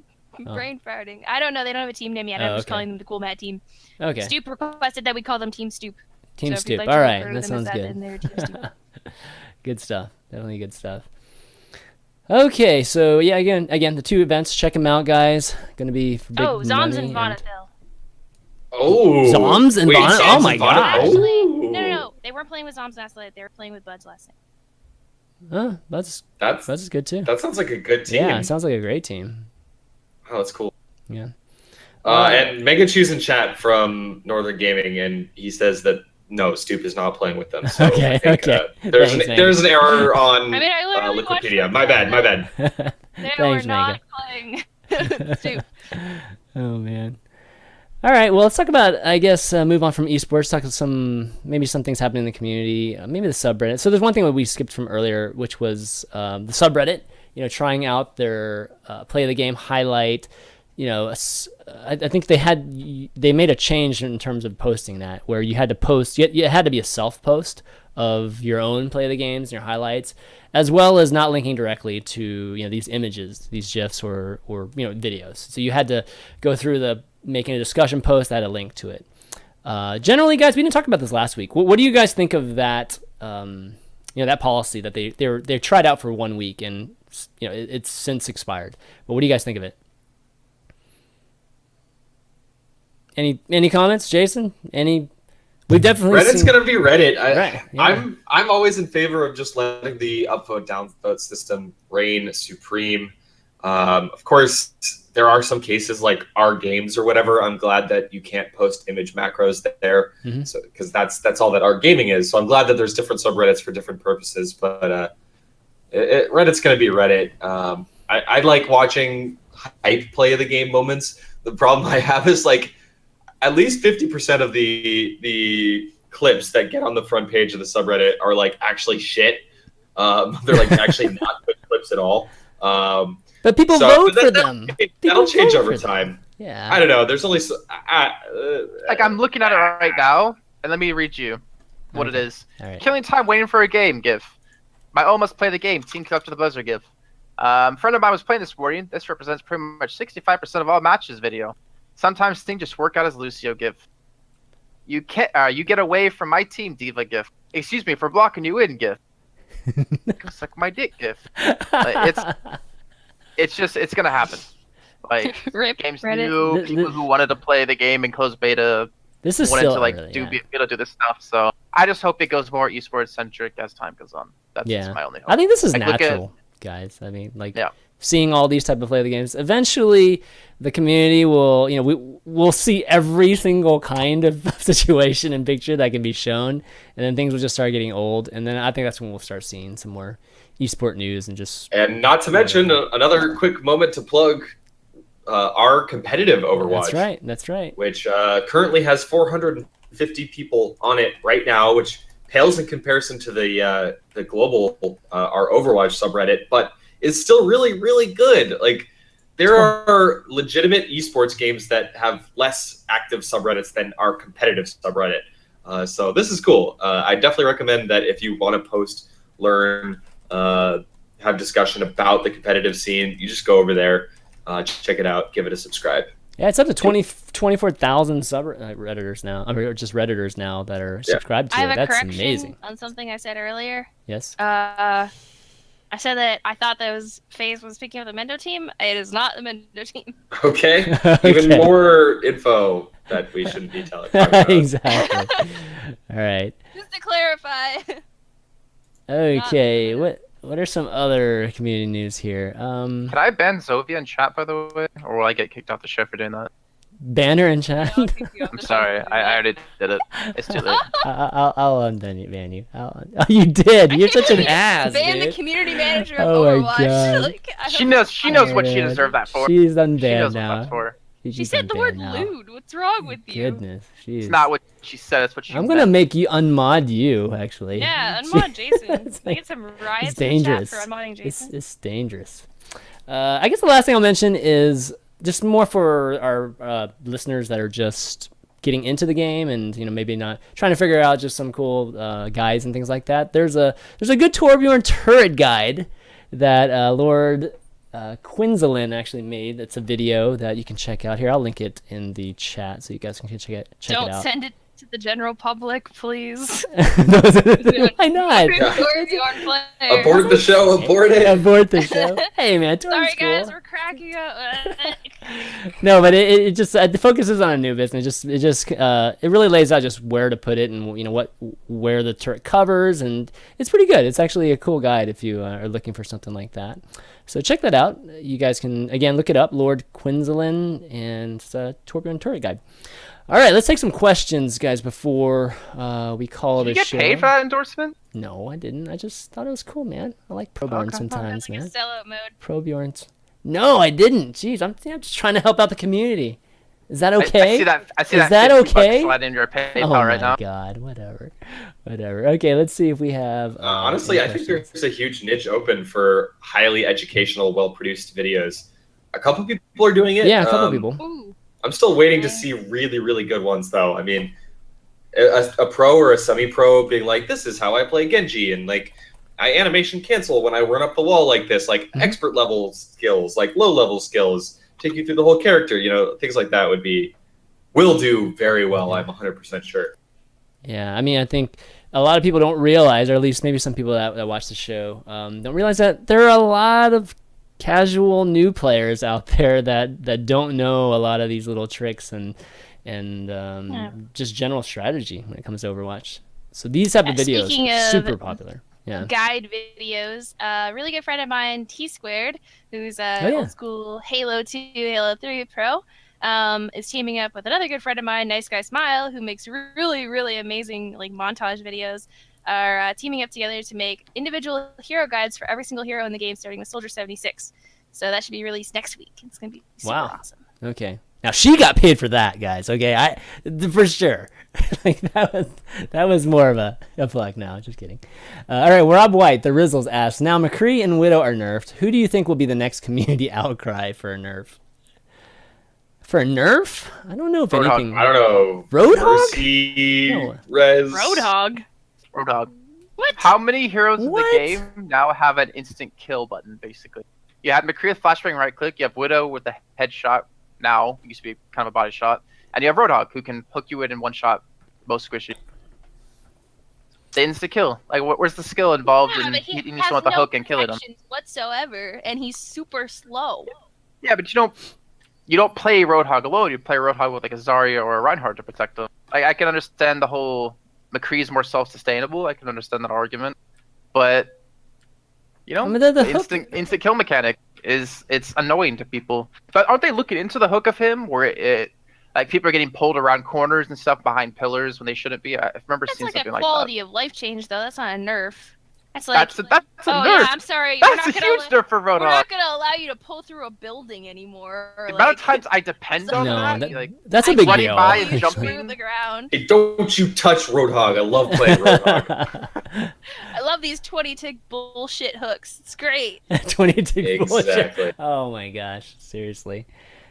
Speaker 3: Brain farting. I don't know. They don't have a team name yet. I'm
Speaker 1: Oh,
Speaker 3: just
Speaker 1: okay.
Speaker 3: calling them the Cool Matt team.
Speaker 1: Okay,
Speaker 3: Stoop requested that we call them Team Stoop.
Speaker 1: Team
Speaker 3: So if you'd
Speaker 1: Stoop.
Speaker 3: like
Speaker 1: All
Speaker 3: to
Speaker 1: right,
Speaker 3: refer to
Speaker 1: that
Speaker 3: them
Speaker 1: sounds
Speaker 3: as that,
Speaker 1: good.
Speaker 3: then they're Team Stoop.
Speaker 1: Good stuff. Definitely good stuff. Okay, so yeah, again, the two events. Check them out, guys. Going to be for big
Speaker 3: Oh, Zoms
Speaker 1: money
Speaker 3: and Bonneville.
Speaker 2: Oh.
Speaker 1: Zoms and
Speaker 2: Wait,
Speaker 1: Bonnet?
Speaker 2: Zoms
Speaker 1: Oh my
Speaker 2: and Bonnet?
Speaker 1: God.
Speaker 3: Actually,
Speaker 2: Oh.
Speaker 3: no. They weren't playing with Zoms last night. They were playing with Buds last night.
Speaker 1: That's
Speaker 2: That's
Speaker 1: good too.
Speaker 2: That sounds like a good team.
Speaker 1: Yeah, it sounds like a great team.
Speaker 2: Oh, that's cool.
Speaker 1: Yeah.
Speaker 2: And Mega Chews in chat from Northern Gaming, and he says that no, Stoop is not playing with them. So
Speaker 1: Okay,
Speaker 2: I think,
Speaker 1: okay.
Speaker 2: there's
Speaker 1: Thanks,
Speaker 2: there's an error on
Speaker 3: I mean, I literally watched
Speaker 2: Wikipedia.
Speaker 3: them.
Speaker 2: My bad.
Speaker 3: They
Speaker 1: Thanks,
Speaker 3: were not
Speaker 1: Mega.
Speaker 3: playing Stoop.
Speaker 1: Oh man. All right, well, let's talk about, I guess, move on from esports, talk about maybe some things happening in the community, maybe the subreddit. So there's one thing that we skipped from earlier, which was the subreddit, trying out their play of the game highlight. I think they made a change in terms of posting that, where you had to post, it had to be a self-post of your own play of the games and your highlights, as well as not linking directly to these images, these GIFs or videos. So you had to go through making a discussion post that had a link to it. Generally, guys, we didn't talk about this last week. What do you guys think of that? That policy that they tried out for 1 week and it's since expired. But what do you guys think of it? Any comments, Jason? We've definitely
Speaker 2: Reddit's gonna be Reddit.
Speaker 1: Right, yeah.
Speaker 2: I'm always in favor of just letting the upvote downvote system reign supreme. Of course, there are some cases like our games or whatever. I'm glad that you can't post image macros there, so because that's all that our gaming is. So I'm glad that there's different subreddits for different purposes. But Reddit's gonna be Reddit. I like watching hype play of the game moments. The problem I have is like, at least 50% of the clips that get on the front page of the subreddit are like actually shit. They're like actually not good clips at all.
Speaker 1: But people vote for them.
Speaker 2: That'll change
Speaker 1: vote
Speaker 2: over
Speaker 1: for them.
Speaker 2: time.
Speaker 1: Yeah.
Speaker 2: I don't know. There's only
Speaker 4: Like, I'm looking at it right now, and let me read you what it is.
Speaker 1: All right.
Speaker 4: Killing time waiting for a game, GIF. My almost play the game, team kill up to the buzzer, GIF. Friend of mine was playing this morning. This represents pretty much 65% of all matches video. Sometimes things just work out as Lucio, GIF. You get away from my team, Diva, GIF. Excuse me for blocking you in, GIF. Suck my dick, GIF. Like, it's gonna happen. Like,
Speaker 3: Rip
Speaker 4: games
Speaker 3: Reddit.
Speaker 4: new, people who wanted to play the game in closed beta
Speaker 1: This is
Speaker 4: wanted
Speaker 1: still
Speaker 4: to like
Speaker 1: early,
Speaker 4: be able to do this stuff. So I just hope it goes more esports centric as time goes on. That's just my only hope.
Speaker 1: I think this is
Speaker 4: Like, look at-
Speaker 1: natural, guys. I mean, like,
Speaker 4: Yeah.
Speaker 1: seeing all these type of play the games. Eventually, the community will, we'll see every single kind of situation and picture that can be shown, and then things will just start getting old. And then I think that's when we'll start seeing some more esport news and just.
Speaker 2: And not to mention another quick moment to plug our competitive Overwatch.
Speaker 1: That's right.
Speaker 2: Which currently has 450 people on it right now, which pales in comparison to the global our Overwatch subreddit, but is still really, really good. Like, there are legitimate esports games that have less active subreddits than our competitive subreddit. So this is cool. I definitely recommend that if you want to post, learn, have discussion about the competitive scene, you just go over there, check it out, give it a subscribe.
Speaker 1: Yeah, it's up to 24,000 Redditors now. I mean, or just Redditors now that are subscribed to
Speaker 3: I
Speaker 1: it.
Speaker 3: have a
Speaker 1: That's
Speaker 3: correction
Speaker 1: amazing.
Speaker 3: on something I said earlier.
Speaker 1: Yes.
Speaker 3: I said that I thought that FaZe was speaking of the Mendo team. It is not the Mendo team.
Speaker 2: Okay.
Speaker 1: Okay.
Speaker 2: Even more info that we shouldn't be telling.
Speaker 1: Exactly. All right.
Speaker 3: Just to clarify.
Speaker 1: Okay. What are some other community news here?
Speaker 4: Can I ban Zovia in chat, by the way? Or will I get kicked off the show for doing that?
Speaker 1: Banner in chat.
Speaker 4: I'm sorry. I already did it. It's too late.
Speaker 1: I'll ban you. Oh, you did. You're such an ass,
Speaker 3: Ban the
Speaker 1: dude.
Speaker 3: community manager of
Speaker 1: Oh my
Speaker 3: Overwatch.
Speaker 1: God.
Speaker 3: Like, I
Speaker 4: She
Speaker 3: don't-
Speaker 4: knows what she deserved that for.
Speaker 1: She's
Speaker 4: She knows
Speaker 1: unbanned
Speaker 4: what
Speaker 1: now.
Speaker 4: that's for.
Speaker 3: She said the word lewd. What's wrong with you?
Speaker 1: Goodness, jeez.
Speaker 4: It's not what she said. It's what she
Speaker 1: I'm gonna
Speaker 4: meant.
Speaker 1: make you unmod you, actually.
Speaker 3: Yeah, unmod Jason.
Speaker 1: It's
Speaker 3: We get some riots
Speaker 1: it's
Speaker 3: in the chat
Speaker 1: dangerous.
Speaker 3: for unmodding Jason.
Speaker 1: It's dangerous. I guess the last thing I'll mention is just more for our listeners that are just getting into the game and maybe not trying to figure out just some cool guides and things like that. There's a good Torbjorn turret guide that Lord Quinzalin actually made. It's a video that you can check out here. I'll link it in the chat so you guys can check it out.
Speaker 3: Don't send it to the general public, please.
Speaker 1: Why not?
Speaker 3: Torbjorn player.
Speaker 2: Abort the show. Abort it.
Speaker 1: Abort the show. Hey man,
Speaker 3: Sorry
Speaker 1: Torbjorn's cool.
Speaker 3: guys, we're cracking up.
Speaker 1: No, but it just it focuses on Anubis, and it really lays out just where to put it and where the turret covers, and it's pretty good. It's actually a cool guide if you are looking for something like that. So check that out. You guys can again look it up, Lord Quinzalin, and it's a Torbjorn turret guide. All right, let's take some questions, guys, before we call it a show.
Speaker 4: Did you get paid for that endorsement?
Speaker 1: No, I didn't. I just thought it was cool, man. I like Probjorn sometimes,
Speaker 3: Like a
Speaker 1: man.
Speaker 3: sellout mode.
Speaker 1: Probjorns. No, I didn't. Jeez, I'm just trying to help out the community. Is that okay?
Speaker 4: I see that.
Speaker 1: Is that okay?
Speaker 4: Slide in your PayPal
Speaker 1: Oh
Speaker 4: right now.
Speaker 1: my God, whatever. Okay, let's see if we have.
Speaker 2: Honestly,
Speaker 1: any
Speaker 2: I think
Speaker 1: questions.
Speaker 2: there's a huge niche open for highly educational, well-produced videos. A couple people are doing it.
Speaker 1: Yeah, a couple people.
Speaker 3: Ooh.
Speaker 2: I'm still waiting to see really, really good ones, though. I mean, a pro or a semi-pro being like, "This is how I play Genji," and like, I animation cancel when I run up the wall like this. Like expert level skills, like low level skills, take you through the whole character. Things like that will do very well. I'm 100% sure.
Speaker 1: Yeah, I mean, I think a lot of people don't realize, or at least maybe some people that watch the show, don't realize that there are a lot of casual new players out there that don't know a lot of these little tricks and just general strategy when it comes to Overwatch. So these type of videos
Speaker 3: Speaking
Speaker 1: are
Speaker 3: of
Speaker 1: super popular. Yeah.
Speaker 3: Guide videos. A really good friend of mine, T Squared, who's a
Speaker 1: Oh, yeah.
Speaker 3: old school Halo 2, Halo 3 pro, is teaming up with another good friend of mine, Nice Guy Smile, who makes really, really amazing montage videos. Are teaming up together to make individual hero guides for every single hero in the game, starting with Soldier 76. So that should be released next week. It's gonna be super awesome.
Speaker 1: Okay. Now she got paid for that, guys. Okay, for sure. Like that was more of a plug. No, just kidding. All right, Rob White, the Rizzles asks, now McCree and Widow are nerfed. Who do you think will be the next community outcry for a nerf? For a nerf? I don't know if
Speaker 4: Roadhog.
Speaker 1: anything.
Speaker 2: I don't know.
Speaker 1: Roadhog?
Speaker 2: Mercy,
Speaker 1: No.
Speaker 2: Rez.
Speaker 3: Roadhog.
Speaker 4: Roadhog.
Speaker 3: What?
Speaker 4: How many heroes
Speaker 1: What?
Speaker 4: in the game now have an instant kill button, basically? You had McCree with flashbang right click, you have Widow with the headshot now, it used to be kind of a body shot, and you have Roadhog, who can hook you in one shot, most squishy. The instant kill. Like, where's the skill involved
Speaker 3: Yeah,
Speaker 4: in
Speaker 3: but he
Speaker 4: hitting
Speaker 3: has
Speaker 4: someone with the
Speaker 3: no
Speaker 4: hook and killing them?
Speaker 3: protections whatsoever, and he's super slow.
Speaker 4: Yeah, but you don't play Roadhog alone, you play Roadhog with like a Zarya or a Reinhardt to protect them. I can understand the whole McCree's more self-sustainable, I can understand that argument, but
Speaker 1: I mean,
Speaker 4: the
Speaker 1: hook-
Speaker 4: instant kill mechanic it's annoying to people. But aren't they looking into the hook of him where it like people are getting pulled around corners and stuff behind pillars when they shouldn't be? I remember
Speaker 3: That's
Speaker 4: seeing
Speaker 3: like a
Speaker 4: something like
Speaker 3: quality of life change, though. That's not a nerf. That's like
Speaker 4: that. That's a
Speaker 3: oh
Speaker 4: nerf.
Speaker 3: yeah, I'm sorry. We're
Speaker 4: That's
Speaker 3: not
Speaker 4: a
Speaker 3: gonna
Speaker 4: huge nerf for
Speaker 3: we're
Speaker 4: Roadhog.
Speaker 3: not gonna allow you to pull through a building anymore. Or,
Speaker 4: The amount of
Speaker 3: like,
Speaker 4: times I depend on
Speaker 1: No,
Speaker 4: that,
Speaker 1: that's a
Speaker 3: like
Speaker 1: big
Speaker 3: running
Speaker 1: deal.
Speaker 4: by and
Speaker 1: actually.
Speaker 4: jumping.
Speaker 3: through the ground.
Speaker 2: Hey, don't you touch Roadhog. I love playing Roadhog.
Speaker 3: I love these 20 tick bullshit hooks. It's great.
Speaker 1: 22 bullshit.
Speaker 2: Exactly.
Speaker 1: Oh my gosh, seriously.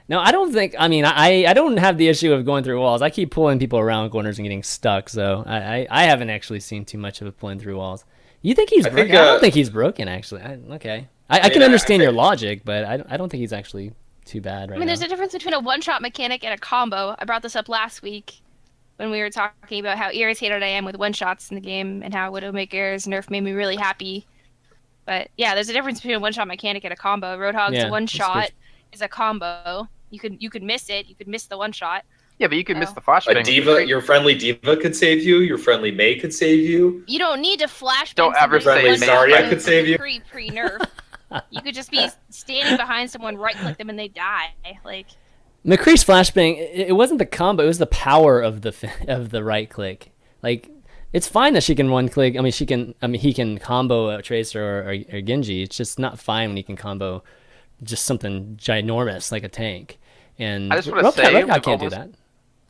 Speaker 1: No, I don't think. I mean, I don't have the issue of going through walls. I keep pulling people around corners and getting stuck. So I haven't actually seen too much of it pulling through walls. You think he's broken? I don't think he's broken actually. Okay, I can understand your logic, but I don't think he's actually too bad right now.
Speaker 3: There's a difference between a one-shot mechanic and a combo. I brought this up last week when we were talking about how irritated I am with one-shots in the game and how Widowmaker's nerf made me really happy. But yeah, there's a difference between a one-shot mechanic and a combo. Roadhog's one-shot is a combo. You could miss it. You could miss the one-shot.
Speaker 4: Yeah, but you could miss the flashbang.
Speaker 2: A diva, your friendly diva could save you. Your friendly Mei could save you.
Speaker 3: You don't need to flashbang.
Speaker 4: Don't ever say
Speaker 2: Zarya could save you.
Speaker 3: Pre-nerf. You could just be standing behind someone, right-click them, and they die. Like
Speaker 1: McCree's flashbang, it wasn't the combo; it was the power of the right-click. Like, it's fine that she can one-click. I mean, he can combo a Tracer or Genji. It's just not fine when he can combo just something ginormous like a tank. And
Speaker 4: I just want to say,
Speaker 1: I can't do that.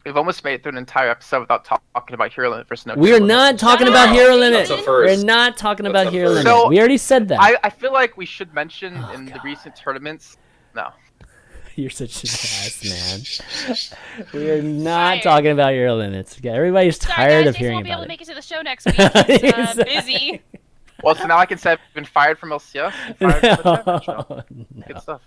Speaker 4: We've almost made it through an entire episode without talking about Hero Limit versus no.
Speaker 1: We're not talking about Hero Limit. We're not talking about Hero Limit.
Speaker 4: So,
Speaker 1: we already said that.
Speaker 4: I feel like we should mention the recent tournaments. No.
Speaker 1: You're such an ass, man. We're not talking about Hero Limits. Everybody's tired of hearing
Speaker 3: about it. Jason won't be able to make it to the show next week. He's busy.
Speaker 4: Well, so now I can say I've been fired from LCS. Good stuff.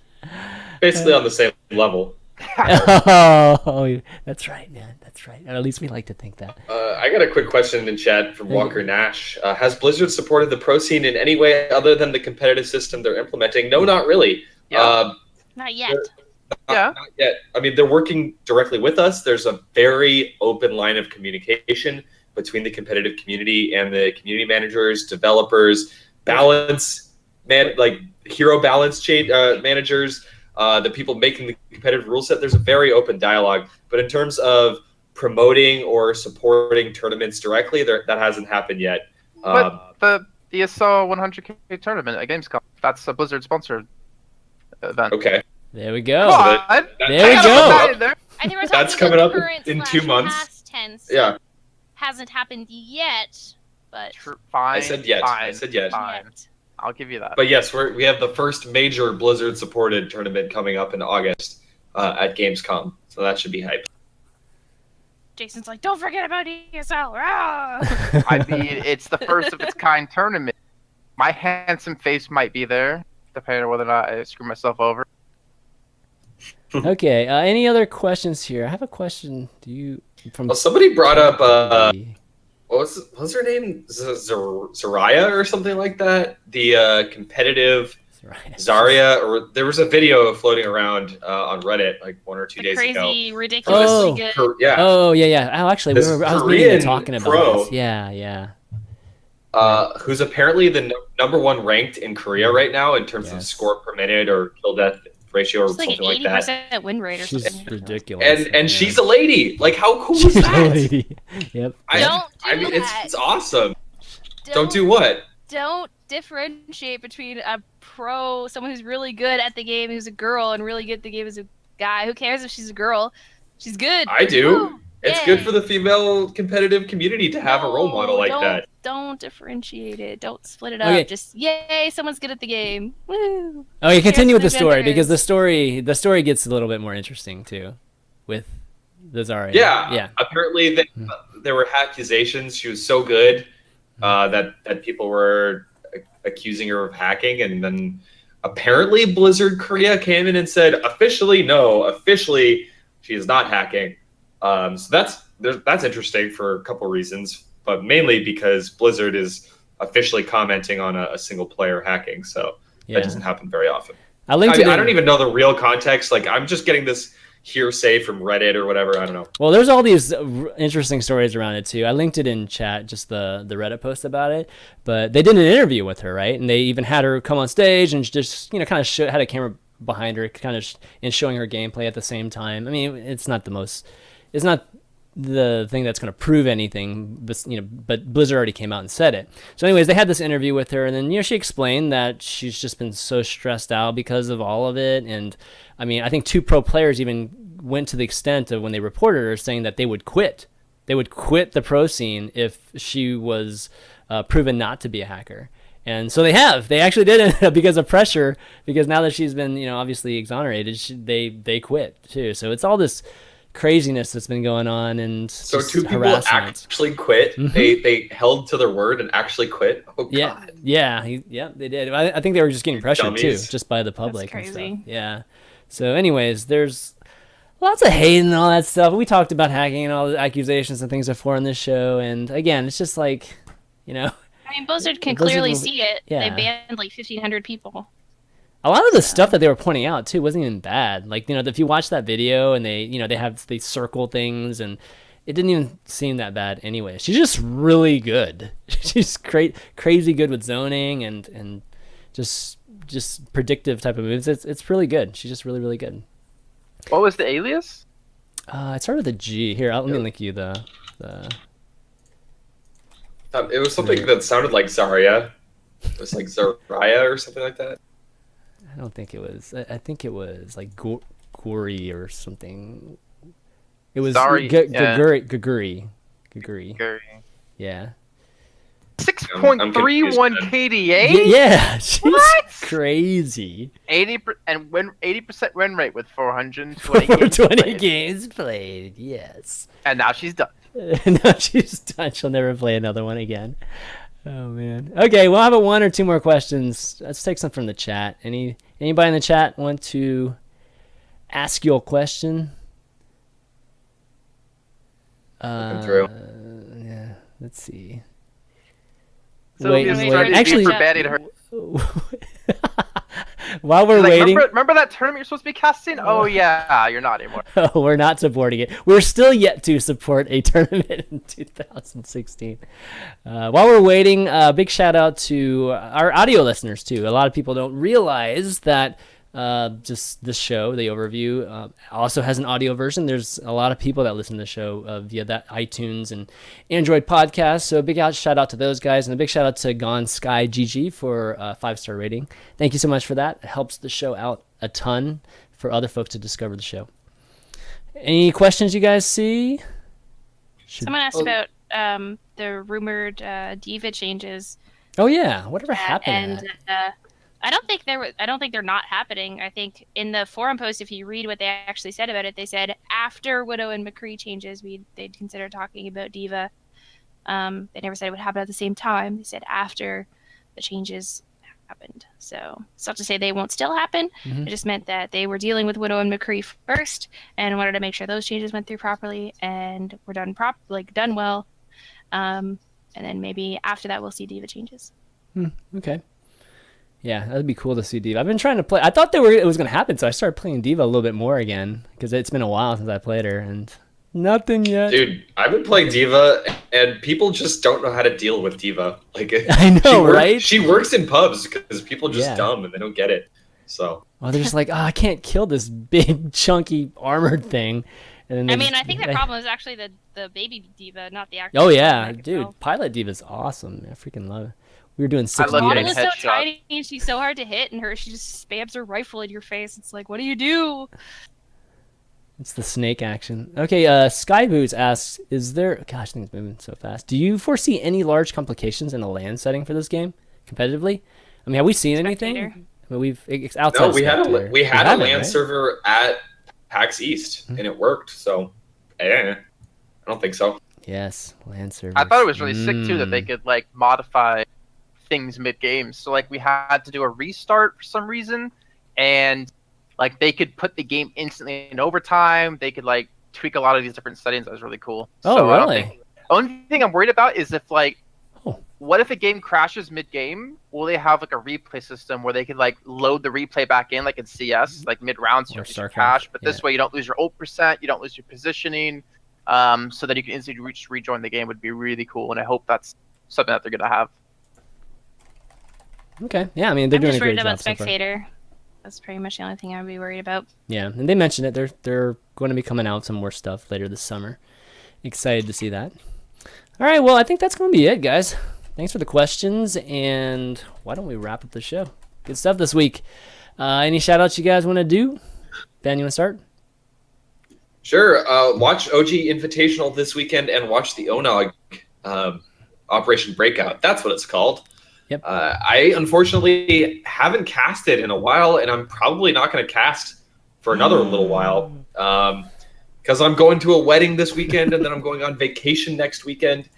Speaker 2: Basically on the same level.
Speaker 1: Oh, that's right, man. That's right. Or at least we like to think that.
Speaker 2: I got a quick question in chat from Walker Nash. Has Blizzard supported the pro scene in any way other than the competitive system they're implementing? No, not really.
Speaker 4: Yeah.
Speaker 3: Not yet.
Speaker 2: Not yet. I mean, they're working directly with us. There's a very open line of communication between the competitive community and the community managers, developers, hero balance chain managers, the people making the competitive rule set. There's a very open dialogue. But in terms of promoting or supporting tournaments directly, that hasn't happened yet.
Speaker 4: But the ESL 100K tournament at Gamescom, that's a Blizzard sponsored event.
Speaker 2: Okay.
Speaker 1: There we go.
Speaker 4: There
Speaker 1: we go.
Speaker 2: That's coming up in 2 months.
Speaker 3: Past tense.
Speaker 2: Yeah.
Speaker 3: Hasn't happened yet, but
Speaker 4: Fine.
Speaker 2: I said yet.
Speaker 4: Fine. I'll give you that.
Speaker 2: But yes, we have the first major Blizzard supported tournament coming up in August at Gamescom, so that should be hype.
Speaker 3: Jason's like, don't forget about ESL.
Speaker 4: I mean, it's the first of its kind tournament. My handsome face might be there, depending on whether or not I screw myself over.
Speaker 1: Okay. Any other questions here? I have a question.
Speaker 2: Well, somebody brought up what was her name? Zarya or something like that. The competitive Zarya, or there was a video floating around on Reddit like 1 or 2 days ago.
Speaker 3: Crazy, ridiculously good.
Speaker 1: Oh yeah. Oh, actually, I was meaning to talking about this. Yeah.
Speaker 2: Who's apparently the number one ranked in Korea right now in terms of score per minute or kill death ratio or something like that.
Speaker 3: She's like an 80% win rate or something.
Speaker 1: She's ridiculous.
Speaker 2: And she's a lady. Like, how cool is that?
Speaker 1: A lady. Yep.
Speaker 2: I mean, it's awesome. Don't do what?
Speaker 3: Don't differentiate between a pro, someone who's really good at the game, who's a girl, and really good at the game as a guy. Who cares if she's a girl? She's good.
Speaker 2: I do. Woo! It's good for the female competitive community to have a role model like that.
Speaker 3: Don't differentiate it. Don't split it up. Just yay, someone's good at the game. Woo!
Speaker 1: Okay, continue with the story because the story gets a little bit more interesting too, with the Zarya.
Speaker 2: Yeah. Apparently, there were accusations she was so good that people were accusing her of hacking, and then apparently Blizzard Korea came in and said officially she is not hacking. So that's interesting for a couple reasons, but mainly because Blizzard is officially commenting on a single player hacking, so that doesn't happen very often. I don't even know the real context. Like, I'm just getting this hearsay from Reddit or whatever. I don't know.
Speaker 1: Well, there's all these interesting stories around it too. I linked it in chat, just the Reddit post about it. But they did an interview with her, right? And they even had her come on stage and just kind of had a camera behind her, kind of and showing her gameplay at the same time. I mean, it's not the thing that's going to prove anything, but Blizzard already came out and said it. So anyways, they had this interview with her, and then she explained that she's just been so stressed out because of all of it. And I mean, I think 2 pro players even went to the extent of, when they reported her, saying that they would quit the pro scene if she was proven not to be a hacker. And so they actually did it because of pressure, because now that she's been, obviously exonerated, they quit too. So it's all this craziness that's been going on, and
Speaker 2: So
Speaker 1: just
Speaker 2: two people
Speaker 1: harassment.
Speaker 2: actually quit.
Speaker 1: Mhm.
Speaker 2: They held to their word and actually quit. Oh God.
Speaker 1: Yeah, they did. I think they were just getting pressured too,
Speaker 2: Dummies.
Speaker 1: just by the public and
Speaker 3: crazy.
Speaker 1: stuff. Yeah. So, anyways, there's lots of hate and all that stuff. We talked about hacking and all the accusations and things before on this show, and again, it's just like,
Speaker 3: I mean, Blizzard can
Speaker 1: Blizzard
Speaker 3: clearly
Speaker 1: will-
Speaker 3: see it.
Speaker 1: yeah.
Speaker 3: They banned like 1,500 people.
Speaker 1: a lot of the stuff that they were pointing out too wasn't even bad. Like, if you watch that video and they circle things, and it didn't even seem that bad anyway. She's just really good. She's crazy good with zoning and just predictive type of moves. It's really good. She's just really, really good.
Speaker 4: What was the alias?
Speaker 1: It started with a G. Here, let me link you the.
Speaker 2: It was something that sounded like Zarya. It was like Zarya or something like that.
Speaker 1: I don't think it was. I think it was like Guri or something. It was
Speaker 4: Zari, yeah.
Speaker 1: Gaguri.
Speaker 4: Gary.
Speaker 1: Yeah.
Speaker 4: 6.31 KDA.
Speaker 1: Yeah, she's
Speaker 4: What?
Speaker 1: crazy.
Speaker 4: 80% win rate with 420
Speaker 1: For
Speaker 4: games
Speaker 1: 20
Speaker 4: played.
Speaker 1: games played, yes.
Speaker 4: And now she's done.
Speaker 1: No, she's done. She'll never play another one again. Oh man. Okay, we'll have one or two more questions. Let's take some from the chat. Anybody in the chat want to ask you a question?
Speaker 2: Looking through.
Speaker 1: Yeah. Let's see.
Speaker 4: So
Speaker 1: Wait, actually,
Speaker 4: for banning her.
Speaker 1: while we're
Speaker 4: Like,
Speaker 1: waiting,
Speaker 4: remember that tournament you're supposed to be casting? Oh yeah, you're not anymore.
Speaker 1: we're not supporting it. We're still yet to support a tournament in 2016. While we're waiting, big shout out to our audio listeners too. A lot of people don't realize that just this show, the overview, also has an audio version. There's a lot of people that listen to the show via that iTunes and Android podcast. So a big shout out to those guys, and a big shout out to Gone Sky GG for a 5-star rating. Thank you so much for that. It helps the show out a ton for other folks to discover the show. Any questions you guys see?
Speaker 3: Someone asked about the rumored diva changes.
Speaker 1: Oh yeah, whatever happened?
Speaker 3: And I don't think they're not happening. I think in the forum post, if you read what they actually said about it, they said after Widow and McCree changes, they'd consider talking about diva. They never said it would happen at the same time. They said after the changes happened. So it's not to say they won't still happen.
Speaker 1: Mhm.
Speaker 3: It just meant that they were dealing with Widow and McCree first and wanted to make sure those changes went through properly and were done well. And then maybe after that we'll see diva changes.
Speaker 1: Okay. Yeah, that'd be cool to see Diva. I've been trying to play. I thought it was going to happen, so I started playing Diva a little bit more again because it's been a while since I played her, and nothing yet.
Speaker 2: Dude, I've been playing Diva, and people just don't know how to deal with Diva. Like,
Speaker 1: I know, right?
Speaker 2: She works in pubs because people are just
Speaker 1: Yeah.
Speaker 2: dumb and they don't get it. So
Speaker 1: Well, they're just like, I can't kill this big, chunky, armored thing. And then
Speaker 3: I think the problem is actually the baby diva, not the actual.
Speaker 1: Oh yeah,
Speaker 3: diva
Speaker 1: dude,
Speaker 3: itself.
Speaker 1: Pilot Diva's awesome. I freaking love it. We were doing 6
Speaker 4: love
Speaker 3: Model
Speaker 4: getting
Speaker 3: is so
Speaker 4: headshot.
Speaker 3: tiny and she's so hard to hit, and she just spams her rifle in your face. It's like, what do you do?
Speaker 1: It's the snake action. Okay, Skyboots asks, is there... Gosh, things moving so fast. Do you foresee any large complications in the LAN setting for this game, competitively? I mean, have we seen anything?
Speaker 3: Spectator.
Speaker 1: I mean, it's outside
Speaker 2: no,
Speaker 1: of
Speaker 2: we had
Speaker 1: Spectator.
Speaker 2: a
Speaker 1: haven't,
Speaker 2: LAN
Speaker 1: right?
Speaker 2: server at PAX East, and it worked. So, I don't think so.
Speaker 1: Yes, LAN servers.
Speaker 4: I thought it was really sick too that they
Speaker 1: Mm.
Speaker 4: could like modify things mid-game. So like we had to do a restart for some reason, and like they could put the game instantly in overtime. They could like tweak a lot of these different settings. That was really cool.
Speaker 1: Oh,
Speaker 4: So I don't
Speaker 1: really?
Speaker 4: think- the only thing I'm worried about is if like,
Speaker 1: Oh.
Speaker 4: what if a game crashes mid-game? Will they have like a replay system where they could like load the replay back in like in CS, like mid-round, so you
Speaker 1: Or
Speaker 4: don't lose your
Speaker 1: StarCraft,
Speaker 4: cash, but
Speaker 1: yeah.
Speaker 4: this way you don't lose your ult percent, you don't lose your positioning, so that you can instantly rejoin the game would be really cool, and I hope that's something that they're gonna have.
Speaker 1: Okay, yeah, I mean, they're
Speaker 3: I'm
Speaker 1: doing
Speaker 3: just
Speaker 1: a great
Speaker 3: worried
Speaker 1: job
Speaker 3: about
Speaker 1: so far.
Speaker 3: Spectator. That's pretty much the only thing I'd be worried about.
Speaker 1: Yeah, and they mentioned it. They're going to be coming out some more stuff later this summer. Excited to see that. All right, well, I think that's going to be it, guys. Thanks for the questions, and why don't we wrap up the show? Good stuff this week. Any shout-outs you guys want to do? Ben, you want to start?
Speaker 2: Sure. Watch OG Invitational this weekend and watch the ONOG Operation Breakout. That's what it's called.
Speaker 1: Yep.
Speaker 2: I unfortunately haven't casted in a while, and I'm probably not going to cast for another little while. Because I'm going to a wedding this weekend, and then I'm going on vacation next weekend.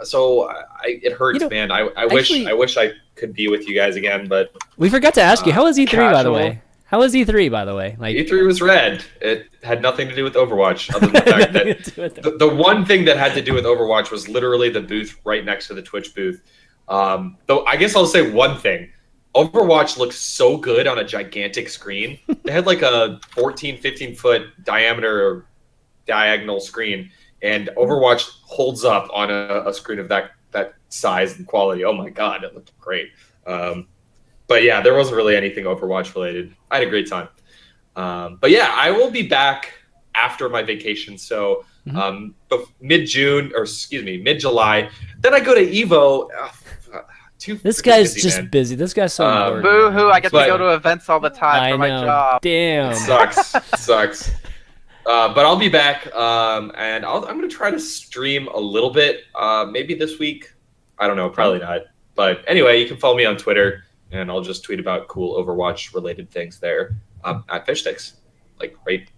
Speaker 2: So it hurts, man. I wish I could be with you guys again, but
Speaker 1: we forgot to ask you, how was E3 by the
Speaker 4: casual.
Speaker 1: way? How was E3 by the way? Like
Speaker 2: E3 was rad. It had nothing to do with Overwatch, other than the fact that the one thing that had to do with Overwatch was literally the booth right next to the Twitch booth. Though I guess I'll say one thing. Overwatch looks so good on a gigantic screen. They had like a 14, 15-foot diameter diagonal screen, and Overwatch holds up on a screen of that size and quality. Oh my god, it looked great. But yeah, there wasn't really anything Overwatch related. I had a great time. But yeah, I will be back after my vacation. So mid-June, or excuse me, mid-July. Then I go to EVO.
Speaker 1: This guy's
Speaker 2: busy,
Speaker 1: just
Speaker 2: man.
Speaker 1: busy. This guy's so important.
Speaker 4: Boo-hoo, I get to
Speaker 2: But-
Speaker 4: go to events all the time for my job.
Speaker 1: Damn.
Speaker 2: It sucks. But I'll be back, and I'm going to try to stream a little bit, maybe this week. I don't know, probably not. But anyway, you can follow me on Twitter, and I'll just tweet about cool Overwatch-related things there at Fishstix. Like, right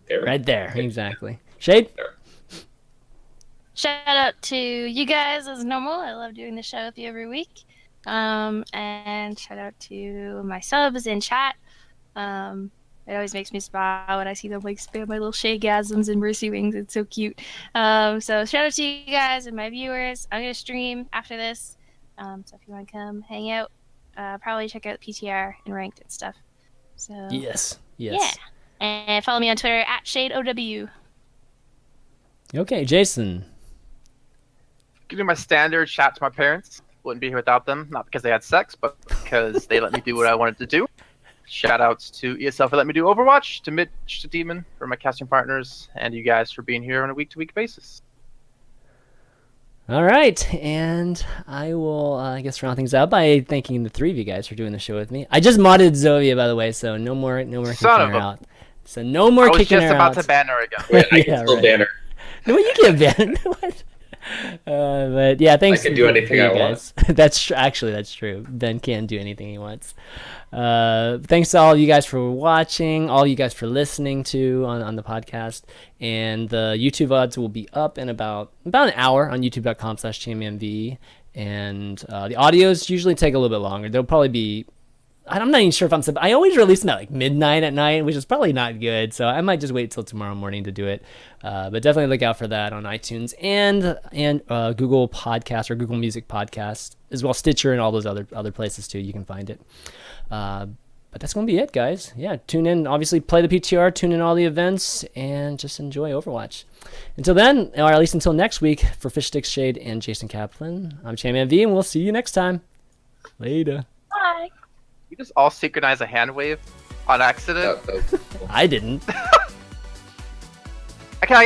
Speaker 2: there.
Speaker 1: Right there, exactly. Shayed?
Speaker 2: There.
Speaker 3: Shout out to you guys as normal. I love doing the show with you every week. And shout out to my subs in chat. It always makes me smile when I see them like spam my little Shaygasms and Mercy Wings. It's so cute. So shout out to you guys and my viewers. I'm gonna stream after this. So if you want to come hang out, probably check out PTR and ranked and stuff. So
Speaker 1: Yes.
Speaker 3: yeah. And follow me on Twitter at ShayedOW.
Speaker 1: Okay, Jason.
Speaker 4: Give me my standard shout to my parents. Wouldn't be here without them. Not because they had sex, but because they let me do what I wanted to do. Shout outs to ESL for letting me do Overwatch, to Mitch, to Demon for my casting partners, and you guys for being here on a week-to-week basis.
Speaker 1: All right, and I will, I guess, round things out by thanking the three of you guys for doing the show with me. I just modded Zovia, by the way, so no more kicking her out. So no more kicking her out.
Speaker 4: I was just about to ban her again.
Speaker 2: Wait, I can
Speaker 1: Yeah,
Speaker 2: still
Speaker 1: right.
Speaker 2: ban her.
Speaker 1: No, you can't ban. What? But yeah, thanks.
Speaker 2: I can do anything I
Speaker 1: want. Actually that's true. Ben can do anything he wants. Thanks to all of you guys for watching, all you guys for listening to on the podcast, and the YouTube VODs will be up in about an hour on youtube.com/ChanManV, and the audios usually take a little bit longer. They'll probably be. I'm not even sure if I always release them at like midnight at night, which is probably not good. So I might just wait till tomorrow morning to do it. But definitely look out for that on iTunes and Google Podcast or Google Music Podcast, as well as Stitcher and all those other places too. You can find it. But that's gonna be it, guys. Yeah, tune in. Obviously, play the PTR, tune in all the events, and just enjoy Overwatch. Until then, or at least until next week, for Fishstix, Shayed, and Jason Kaplan, I'm ChanManV, and we'll see you next time. Later.
Speaker 3: Bye.
Speaker 4: We just all synchronize a hand wave on accident.
Speaker 2: That was cool.
Speaker 1: I didn't.
Speaker 4: Okay, I gotta